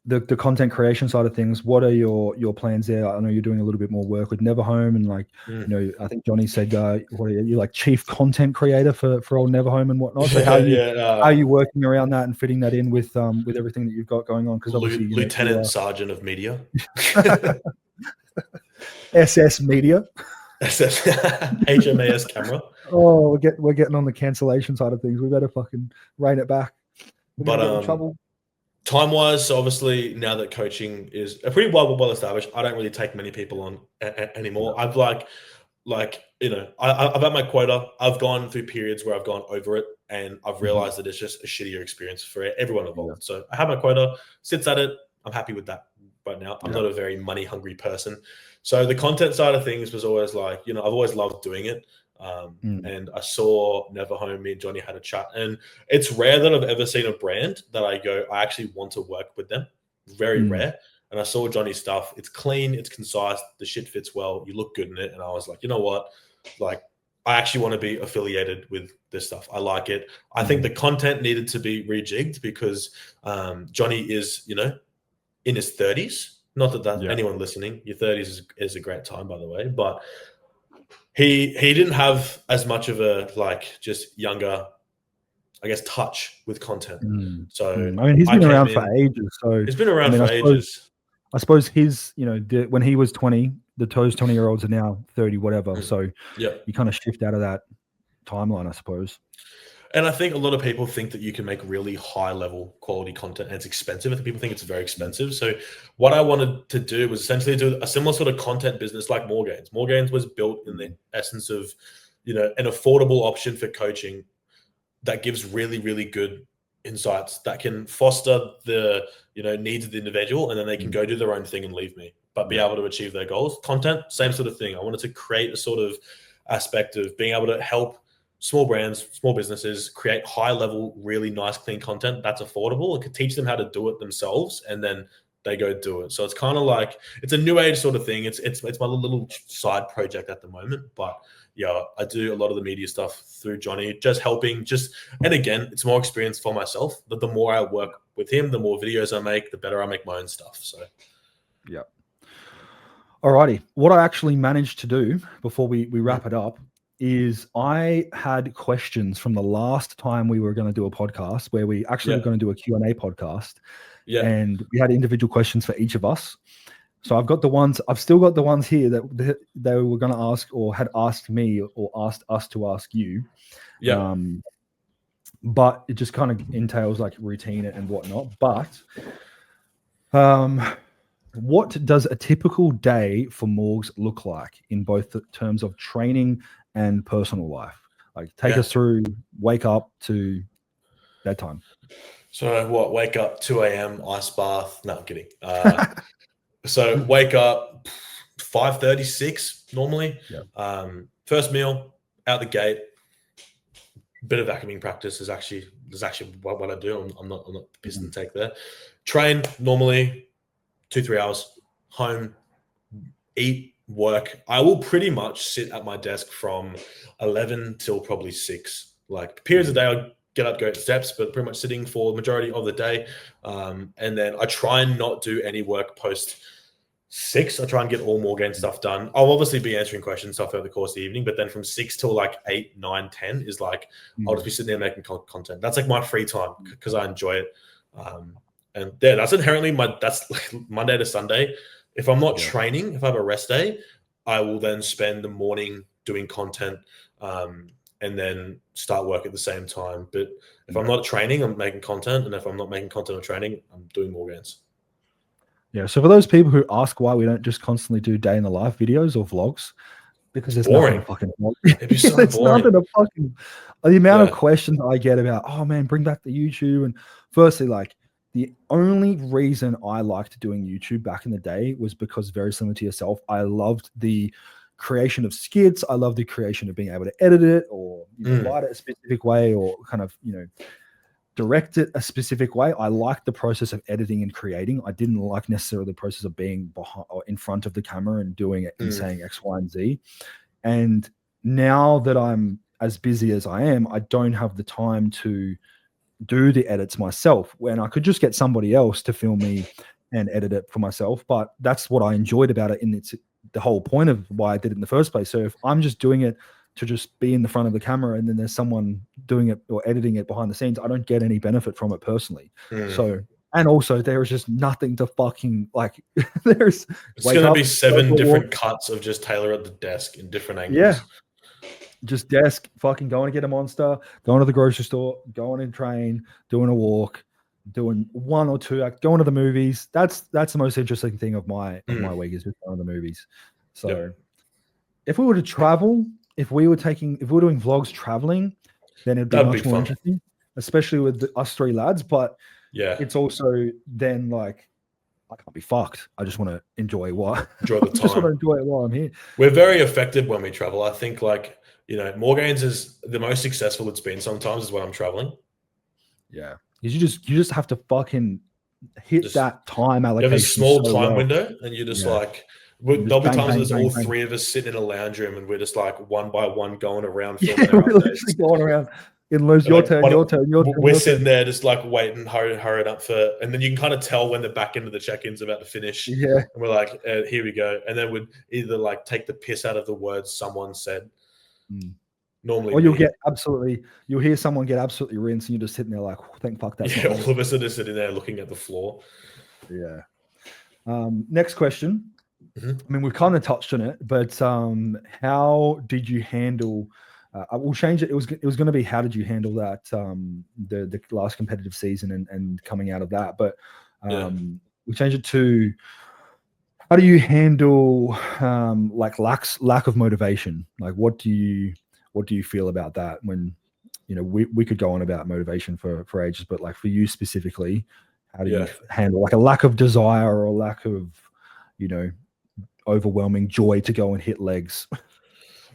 Speaker 1: the content creation side of things, what are your plans there? I know you're doing a little bit more work with Neverhome, and like I think Johnny said, what are you like chief content creator for old Neverhome and whatnot? So how are you working around that and fitting that in with everything that you've got going on? Because obviously
Speaker 3: Lieutenant Sergeant of Media,
Speaker 1: SS Media,
Speaker 3: SS HMAS camera.
Speaker 1: Oh, we're getting on the cancellation side of things. We better fucking rein it back.
Speaker 3: But trouble. Time-wise, so obviously now that coaching is a pretty well established, I don't really take many people on anymore. I've I've had my quota. I've gone through periods where I've gone over it, and I've realized that it's just a shittier experience for everyone involved. So I have my quota, sits at it. I'm happy with that right now. I'm not a very money-hungry person. So the content side of things was always like, I've always loved doing it. And I saw Neverhome, me and Johnny had a chat, and it's rare that I've ever seen a brand that I actually want to work with them. Very rare. And I saw Johnny's stuff. It's clean, it's concise, the shit fits well, you look good in it. And I was like, you know what? Like, I actually want to be affiliated with this stuff. I like it. I think the content needed to be rejigged because Johnny is, in his 30s. Not that anyone listening, your 30s is a great time, by the way, but he didn't have as much of a just younger, I guess, touch with content. So
Speaker 1: I mean, he's been around for ages. So
Speaker 3: he's been around for ages.
Speaker 1: I suppose his, when he was 20, the 20-year-olds are now 30, whatever. So you kind of shift out of that timeline, I suppose.
Speaker 3: And I think a lot of people think that you can make really high level quality content and it's expensive. I think people think it's very expensive. So what I wanted to do was essentially do a similar sort of content business like Morgan's. Morgan's was built in the essence of, an affordable option for coaching that gives really, really good insights that can foster the, needs of the individual, and then they can go do their own thing and leave me, but be able to achieve their goals. Content, same sort of thing. I wanted to create a sort of aspect of being able to help small brands, small businesses create high level, really nice, clean content that's affordable. It could teach them how to do it themselves, and then they go do it. So it's kind of like, it's a new age sort of thing. It's my little side project at the moment, but yeah, I do a lot of the media stuff through Johnny, just helping, and again, it's more experience for myself. But the more I work with him, the more videos I make, the better I make my own stuff. So,
Speaker 1: yeah. Alrighty. What I actually managed to do before we wrap it up is I had questions from the last time we were going to do a podcast where we actually were going to do a Q&A podcast. Yeah. And we had individual questions for each of us. So I've still got the ones here that they were going to ask or had asked me or asked us to ask you. Yeah. But it just kind of entails like routine and whatnot. But what does a typical day for Morgs look like in both the terms of training and personal life? Like take us through wake up to bedtime.
Speaker 3: So wake up 2 a.m, ice bath. No, I'm kidding. So wake up 5:36 normally. Yeah. First meal out the gate. Bit of vacuuming practice is actually what I do. I'm not pissing the take there. Train normally 2-3 hours. Home, eat, work. I will pretty much sit at my desk from 11 till probably 6. Like periods of the day, I'll get up, go to steps, but pretty much sitting for the majority of the day. And then I try and not do any work post 6. I try and get all Morgan stuff done. I'll obviously be answering questions stuff over the course of the evening, but then from 6 till like 8, 9, 10 is like, I'll just be sitting there making content. That's like my free time because I enjoy it. And yeah, that's inherently that's like Monday to Sunday. If I'm not training, if I have a rest day, I will then spend the morning doing content and then start work at the same time. But if I'm not training, I'm making content. And if I'm not making content or training, I'm doing Morgans.
Speaker 1: Yeah. So for those people who ask why we don't just constantly do day in the life videos or vlogs, because it's boring. Fucking
Speaker 3: it'd be so boring.
Speaker 1: Nothing to fucking the amount of questions I get about, oh man, bring back the YouTube. And firstly, like the only reason I liked doing YouTube back in the day was because, very similar to yourself, I loved the creation of skits. I love the creation of being able to edit it or write it a specific way or kind of, direct it a specific way. I liked the process of editing and creating. I didn't like necessarily the process of being behind or in front of the camera and doing it and saying X, Y, and Z. And now that I'm as busy as I am, I don't have the time to do the edits myself when I could just get somebody else to film me and edit it for myself. But that's what I enjoyed about it. And it's the whole point of why I did it in the first place. So if I'm just doing it to just be in the front of the camera and then there's someone doing it or editing it behind the scenes, I don't get any benefit from it personally. So, and also there is just nothing to fucking like, it's
Speaker 3: going to be 7 different cuts of just Taylor at the desk in different angles.
Speaker 1: Yeah. Just desk, fucking going to get a Monster, going to the grocery store, going and train, doing a walk, doing 1 or 2, going to the movies. That's the most interesting thing of my week is just going to the movies. So if we were to travel, if we were doing vlogs traveling, then it'd be much more interesting, especially with us 3 lads. But it's also then like, I can't be fucked. I just want to enjoy the time. Just want to enjoy it while I'm here.
Speaker 3: We're very effective when we travel. I think like, Morgan's is the most successful it's been sometimes is when I'm traveling.
Speaker 1: Yeah. You just have to fucking hit that time allocation.
Speaker 3: You have a small time window and you're just like, There'll be
Speaker 1: bang,
Speaker 3: times
Speaker 1: bang,
Speaker 3: there's
Speaker 1: bang,
Speaker 3: all
Speaker 1: bang.
Speaker 3: three of us sitting in a lounge room and we're just like one by one going around
Speaker 1: Yeah,
Speaker 3: filming our
Speaker 1: we're
Speaker 3: updates.
Speaker 1: literally going around in lose
Speaker 3: And
Speaker 1: your
Speaker 3: like,
Speaker 1: turn, your turn, your turn.
Speaker 3: we're
Speaker 1: your
Speaker 3: sitting
Speaker 1: turn.
Speaker 3: there just like waiting, hurrying up for, and then you can kind of tell when the back end of the check-in's about to finish.
Speaker 1: Yeah.
Speaker 3: And we're like, here we go. And then we'd either like take the piss out of the words someone said. Normally,
Speaker 1: Or you'll
Speaker 3: me.
Speaker 1: get you'll hear someone get absolutely rinsed and you're just sitting there like, thank fuck that's
Speaker 3: Yeah,
Speaker 1: not
Speaker 3: all
Speaker 1: me.
Speaker 3: of us are just sitting there looking at the floor.
Speaker 1: Yeah. Next question.
Speaker 3: Mhm.
Speaker 1: I mean, we've kind of touched on it, but how did you handle? I will change it. It was going to be how did you handle that the last competitive season and coming out of that, but we changed it to how do you handle like lack of motivation? Like, what do you feel about that when we could go on about motivation for ages, but like for you specifically, how do you handle like a lack of desire or a lack of overwhelming joy to go and hit legs?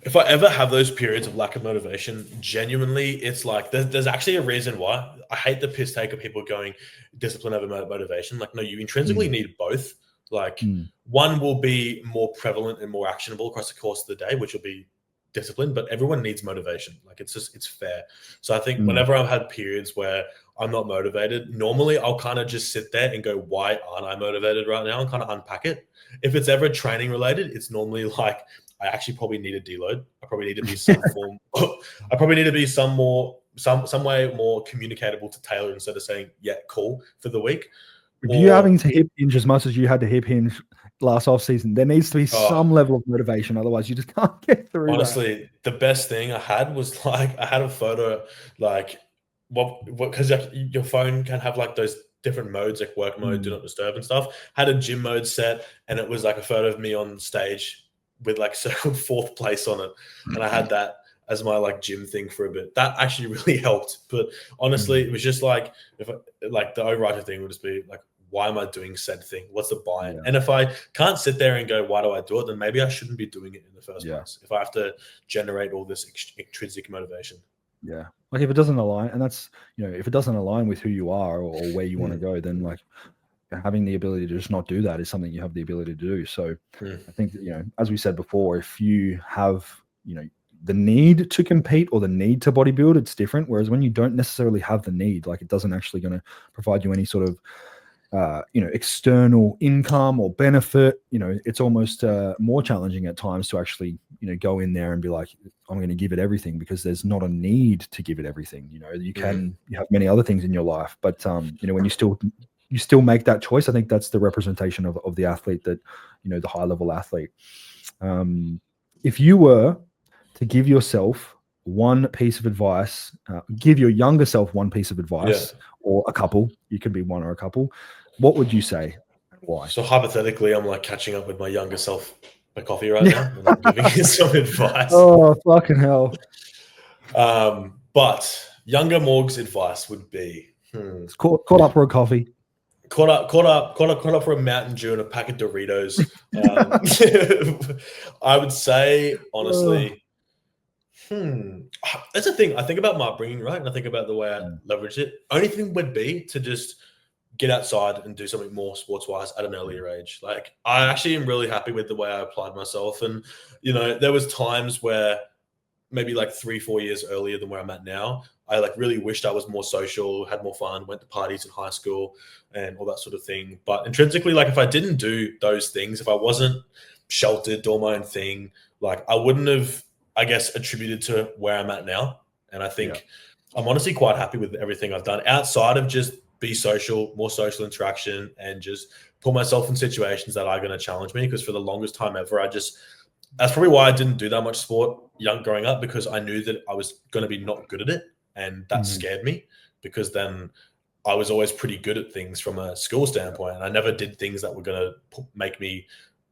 Speaker 3: If I ever have those periods of lack of motivation, genuinely, it's like there's actually a reason why. I hate the piss take of people going discipline over motivation. Like, no, you intrinsically need both. Like, one will be more prevalent and more actionable across the course of the day, which will be discipline, but everyone needs motivation. Like, it's fair. So I think whenever I've had periods where I'm not motivated, normally I'll kind of just sit there and go, why aren't I motivated right now? And kind of unpack it. If it's ever training related, it's normally like, I actually probably need a deload. I probably need to be some form. I probably need to be some way more communicatable to Taylor instead of saying, yeah, cool for the week.
Speaker 1: If you're having to hip hinge as much as you had to hip hinge last off season, there needs to be some level of motivation. Otherwise, you just can't get through.
Speaker 3: Honestly, the best thing I had was like I had a photo like what because like, your phone can have like those different modes like work mode, do not disturb and stuff. Had a gym mode set, and it was like a photo of me on stage with like circled fourth place on it, and I had that as my like gym thing for a bit. That actually really helped. But honestly, it was just like like the overriding thing would just be like, why am I doing said thing? What's the buy-in? And if I can't sit there and go, why do I do it? Then maybe I shouldn't be doing it in the first place. If I have to generate all this intrinsic motivation.
Speaker 1: Yeah. Like if it doesn't align, and that's, if it doesn't align with who you are or where you want to go, then like having the ability to just not do that is something you have the ability to do. So I think that, as we said before, if you have, the need to compete or the need to bodybuild, it's different. Whereas when you don't necessarily have the need, like it doesn't actually going to provide you any sort of external income or benefit, it's almost more challenging at times to actually, go in there and be like, I'm going to give it everything, because there's not a need to give it everything. You have many other things in your life, but when you still make that choice, I think that's the representation of the athlete, that, the high level athlete. If you were to give yourself one piece of advice, give your younger self one piece of advice, or a couple, you could be one or a couple, what would you say and why?
Speaker 3: So hypothetically, I'm like catching up with my younger self by coffee right now, and I'm giving you some advice.
Speaker 1: Oh, fucking hell.
Speaker 3: But younger Morg's advice would be
Speaker 1: caught up for a coffee.
Speaker 3: Caught up for a Mountain Dew and a pack of Doritos. I would say, honestly, that's the thing. I think about my upbringing, right? And I think about the way I leveraged it. Only thing would be to just get outside and do something more sports-wise at an earlier age. Like, I actually am really happy with the way I applied myself. And, there was times where maybe like 3-4 years earlier than where I'm at now, I like really wished I was more social, had more fun, went to parties in high school and all that sort of thing. But intrinsically, like if I didn't do those things, if I wasn't sheltered, doing my own thing, like I wouldn't have, I guess, attributed to where I'm at now. And I think I'm honestly quite happy with everything I've done outside of just be social, more social interaction, and just put myself in situations that are going to challenge me. Because for the longest time ever, that's probably why I didn't do that much sport growing up, because I knew that I was going to be not good at it. And that scared me, because then I was always pretty good at things from a school standpoint. And I never did things that were going to make me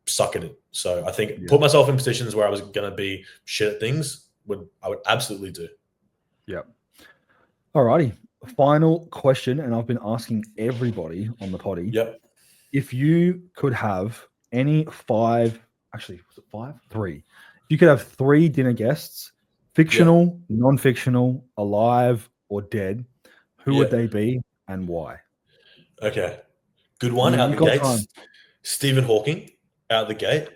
Speaker 3: suck at it. So I think put myself in positions where I was going to be shit at things, I would absolutely do.
Speaker 1: Yeah. All righty. Final question, and I've been asking everybody on the potty.
Speaker 3: Yep.
Speaker 1: If you could have any three. If you could have 3 dinner guests, fictional, non-fictional, alive, or dead, who would they be and why?
Speaker 3: Okay. Good one out the gates. Stephen Hawking out the gate.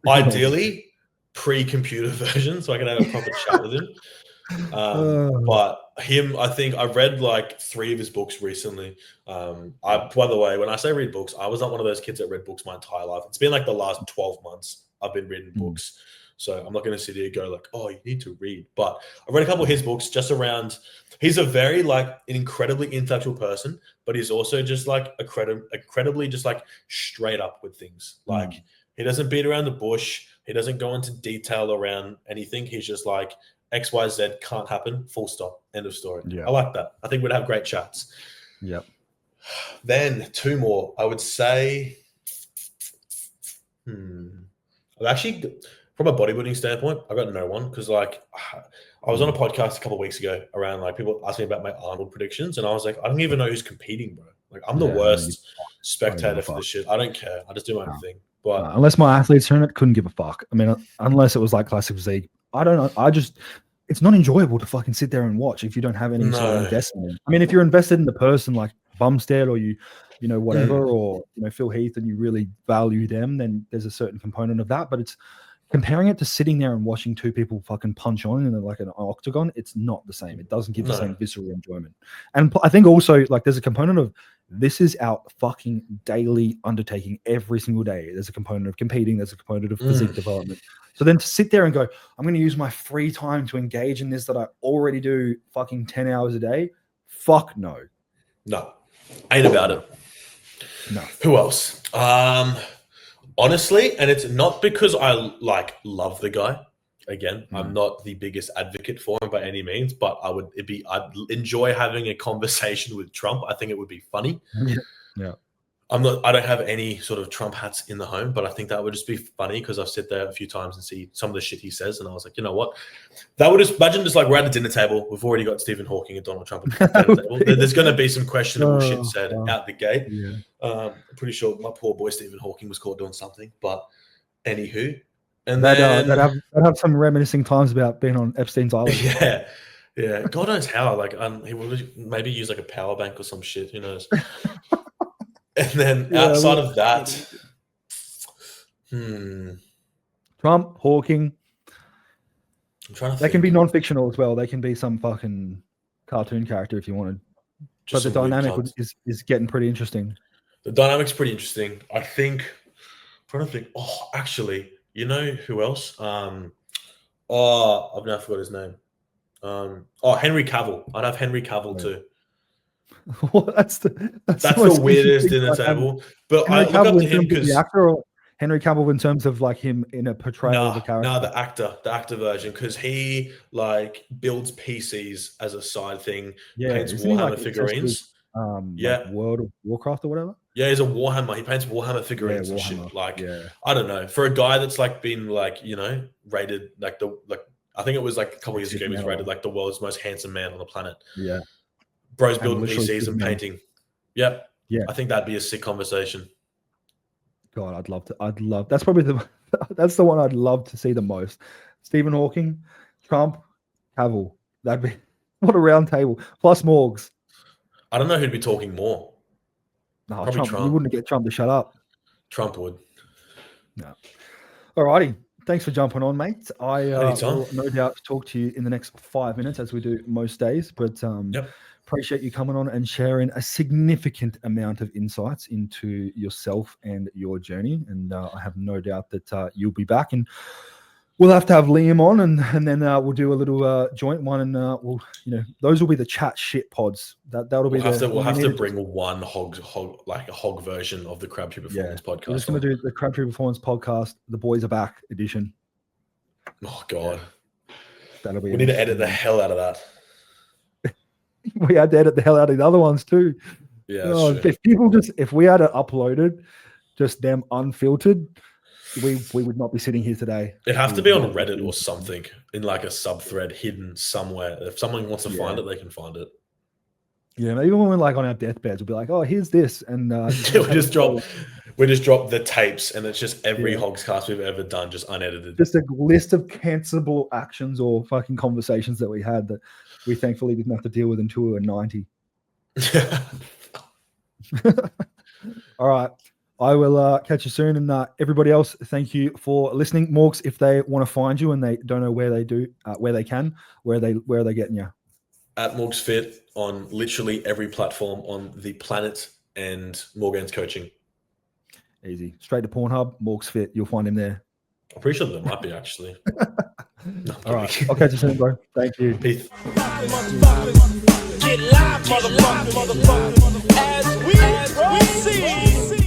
Speaker 3: Ideally, pre-computer version, so I can have a proper chat with him. But him, I think I read like 3 of his books recently. By the way, when I say read books, I was not one of those kids that read books my entire life. It's been like the last 12 months I've been reading books. So I'm not going to sit here and go like, oh, you need to read. But I read a couple of his books just around. He's a very like an incredibly intellectual person, but he's also just like incredibly just like straight up with things. Like he doesn't beat around the bush. He doesn't go into detail around anything. He's just like X, Y, Z can't happen. Full stop. End of story.
Speaker 1: Yeah.
Speaker 3: I like that. I think we'd have great chats.
Speaker 1: Yep.
Speaker 3: Then 2 more. I would say, I've actually, from a bodybuilding standpoint, I've got no one because like I was on a podcast a couple of weeks ago around like people asking about my Arnold predictions, and I was like, I don't even know who's competing, bro. Like I'm the worst spectator for this shit. I don't care. I just do my own thing. But
Speaker 1: unless my athletes turn it, couldn't give a fuck. I mean, unless it was like classic physique, I don't know. It's not enjoyable to fucking sit there and watch if you don't have any sort of investment in. I mean, if you're invested in the person like Bumstead or you know, whatever, or, you know, Phil Heath, and you really value them, then there's a certain component of that. But it's comparing it to sitting there and watching 2 people fucking punch on in like an octagon. It's not the same. It doesn't give the same visceral enjoyment. And I think also like there's a component of this is our fucking daily undertaking every single day. There's a component of competing. There's a component of physique development. So then to sit there and go, I'm going to use my free time to engage in this that I already do fucking 10 hours a day. Fuck no.
Speaker 3: No, ain't about it.
Speaker 1: No.
Speaker 3: Who else? Honestly, and it's not because I like love the guy. Again, I'm not the biggest advocate for him by any means, but I'd enjoy having a conversation with Trump. I think it would be funny.
Speaker 1: Yeah.
Speaker 3: I don't have any sort of Trump hats in the home, but I think that would just be funny because I've sit there a few times and see some of the shit he says, and I was like, you know what? That would just imagine just like we're at a dinner table. We've already got Stephen Hawking and Donald Trump at the dinner table. There's going to be some questionable shit said out the gate.
Speaker 1: Yeah.
Speaker 3: I'm pretty sure my poor boy Stephen Hawking was caught doing something, but anywho. And
Speaker 1: they'd
Speaker 3: then
Speaker 1: have some reminiscing times about being on Epstein's Island.
Speaker 3: Yeah. God knows how. Like, he would maybe use like a power bank or some shit. Who knows? And then outside of that,
Speaker 1: Trump, Hawking.
Speaker 3: I'm trying to
Speaker 1: They can be non-fictional as well. They can be some fucking cartoon character if you wanted. But the dynamic is getting pretty interesting.
Speaker 3: The dynamic's pretty interesting. I think. I'm trying to think. Oh, actually, you know who else? I've now forgot his name. Henry Cavill. I'd have Henry Cavill too.
Speaker 1: Well, that's the
Speaker 3: weirdest dinner table. But
Speaker 1: Henry
Speaker 3: I look up to him
Speaker 1: because the actor, or Henry Cavill in terms of like him in a portrayal of a character.
Speaker 3: No, the actor version, because he like builds PCs as a side thing. Paints Warhammer figurines.
Speaker 1: Like World of Warcraft or whatever.
Speaker 3: Yeah, he's a Warhammer. He paints Warhammer figurines and shit. Like, I don't know, for a guy that's like been like, you know, rated like I think it was like a couple years ago, he was rated like the world's most handsome man on the planet.
Speaker 1: Yeah.
Speaker 3: Bro's building PCs and painting. Yep.
Speaker 1: Yeah.
Speaker 3: I think that'd be a sick conversation.
Speaker 1: God, I'd love. That's probably that's the one I'd love to see the most. Stephen Hawking, Trump, Cavill. That'd be what a round table. Plus Morgs.
Speaker 3: I don't know who'd be talking more.
Speaker 1: No, probably Trump. You wouldn't get Trump to shut up.
Speaker 3: Trump would.
Speaker 1: No. All righty. Thanks for jumping on, mate. I will no doubt talk to you in the next 5 minutes, as we do most days. But appreciate you coming on and sharing a significant amount of insights into yourself and your journey. And I have no doubt that you'll be back, and we'll have to have Liam on, and then we'll do a little joint one, and those will be the chat shit pods. We'll
Speaker 3: have to bring one hog version of the Crabtree Performance podcast.
Speaker 1: We're just going to do the Crabtree Performance podcast, the Boys Are Back edition.
Speaker 3: Oh God,
Speaker 1: that'll be.
Speaker 3: We need to edit the hell out of that.
Speaker 1: We had to edit the hell out of the other ones too.
Speaker 3: Yeah.
Speaker 1: If we had it uploaded, just them unfiltered, we would not be sitting here today.
Speaker 3: It have to be on Reddit or something in like a sub-thread hidden somewhere. If someone wants to find it, they can find it.
Speaker 1: Yeah, maybe when we're like on our deathbeds, we'll be like, "Oh, here's this," and
Speaker 3: we just drop the tapes, and it's just every Hogscast we've ever done, just unedited.
Speaker 1: Just a list of cancelable actions or fucking conversations that we had that we thankfully didn't have to deal with until we were 90. All right. I will catch you soon. And everybody else, thank you for listening. Morgs, if they want to find you and they don't know where they do, where they can, where are they getting you?
Speaker 3: At Morgs Fit on literally every platform on the planet, and Morgan's coaching.
Speaker 1: Easy. Straight to Pornhub, Morgs Fit. You'll find him there.
Speaker 3: I'm pretty sure there might be actually. No,
Speaker 1: all right. I'll catch you soon, bro. Thank you.
Speaker 3: Peace.
Speaker 2: Get live, motherfucker, as we proceed.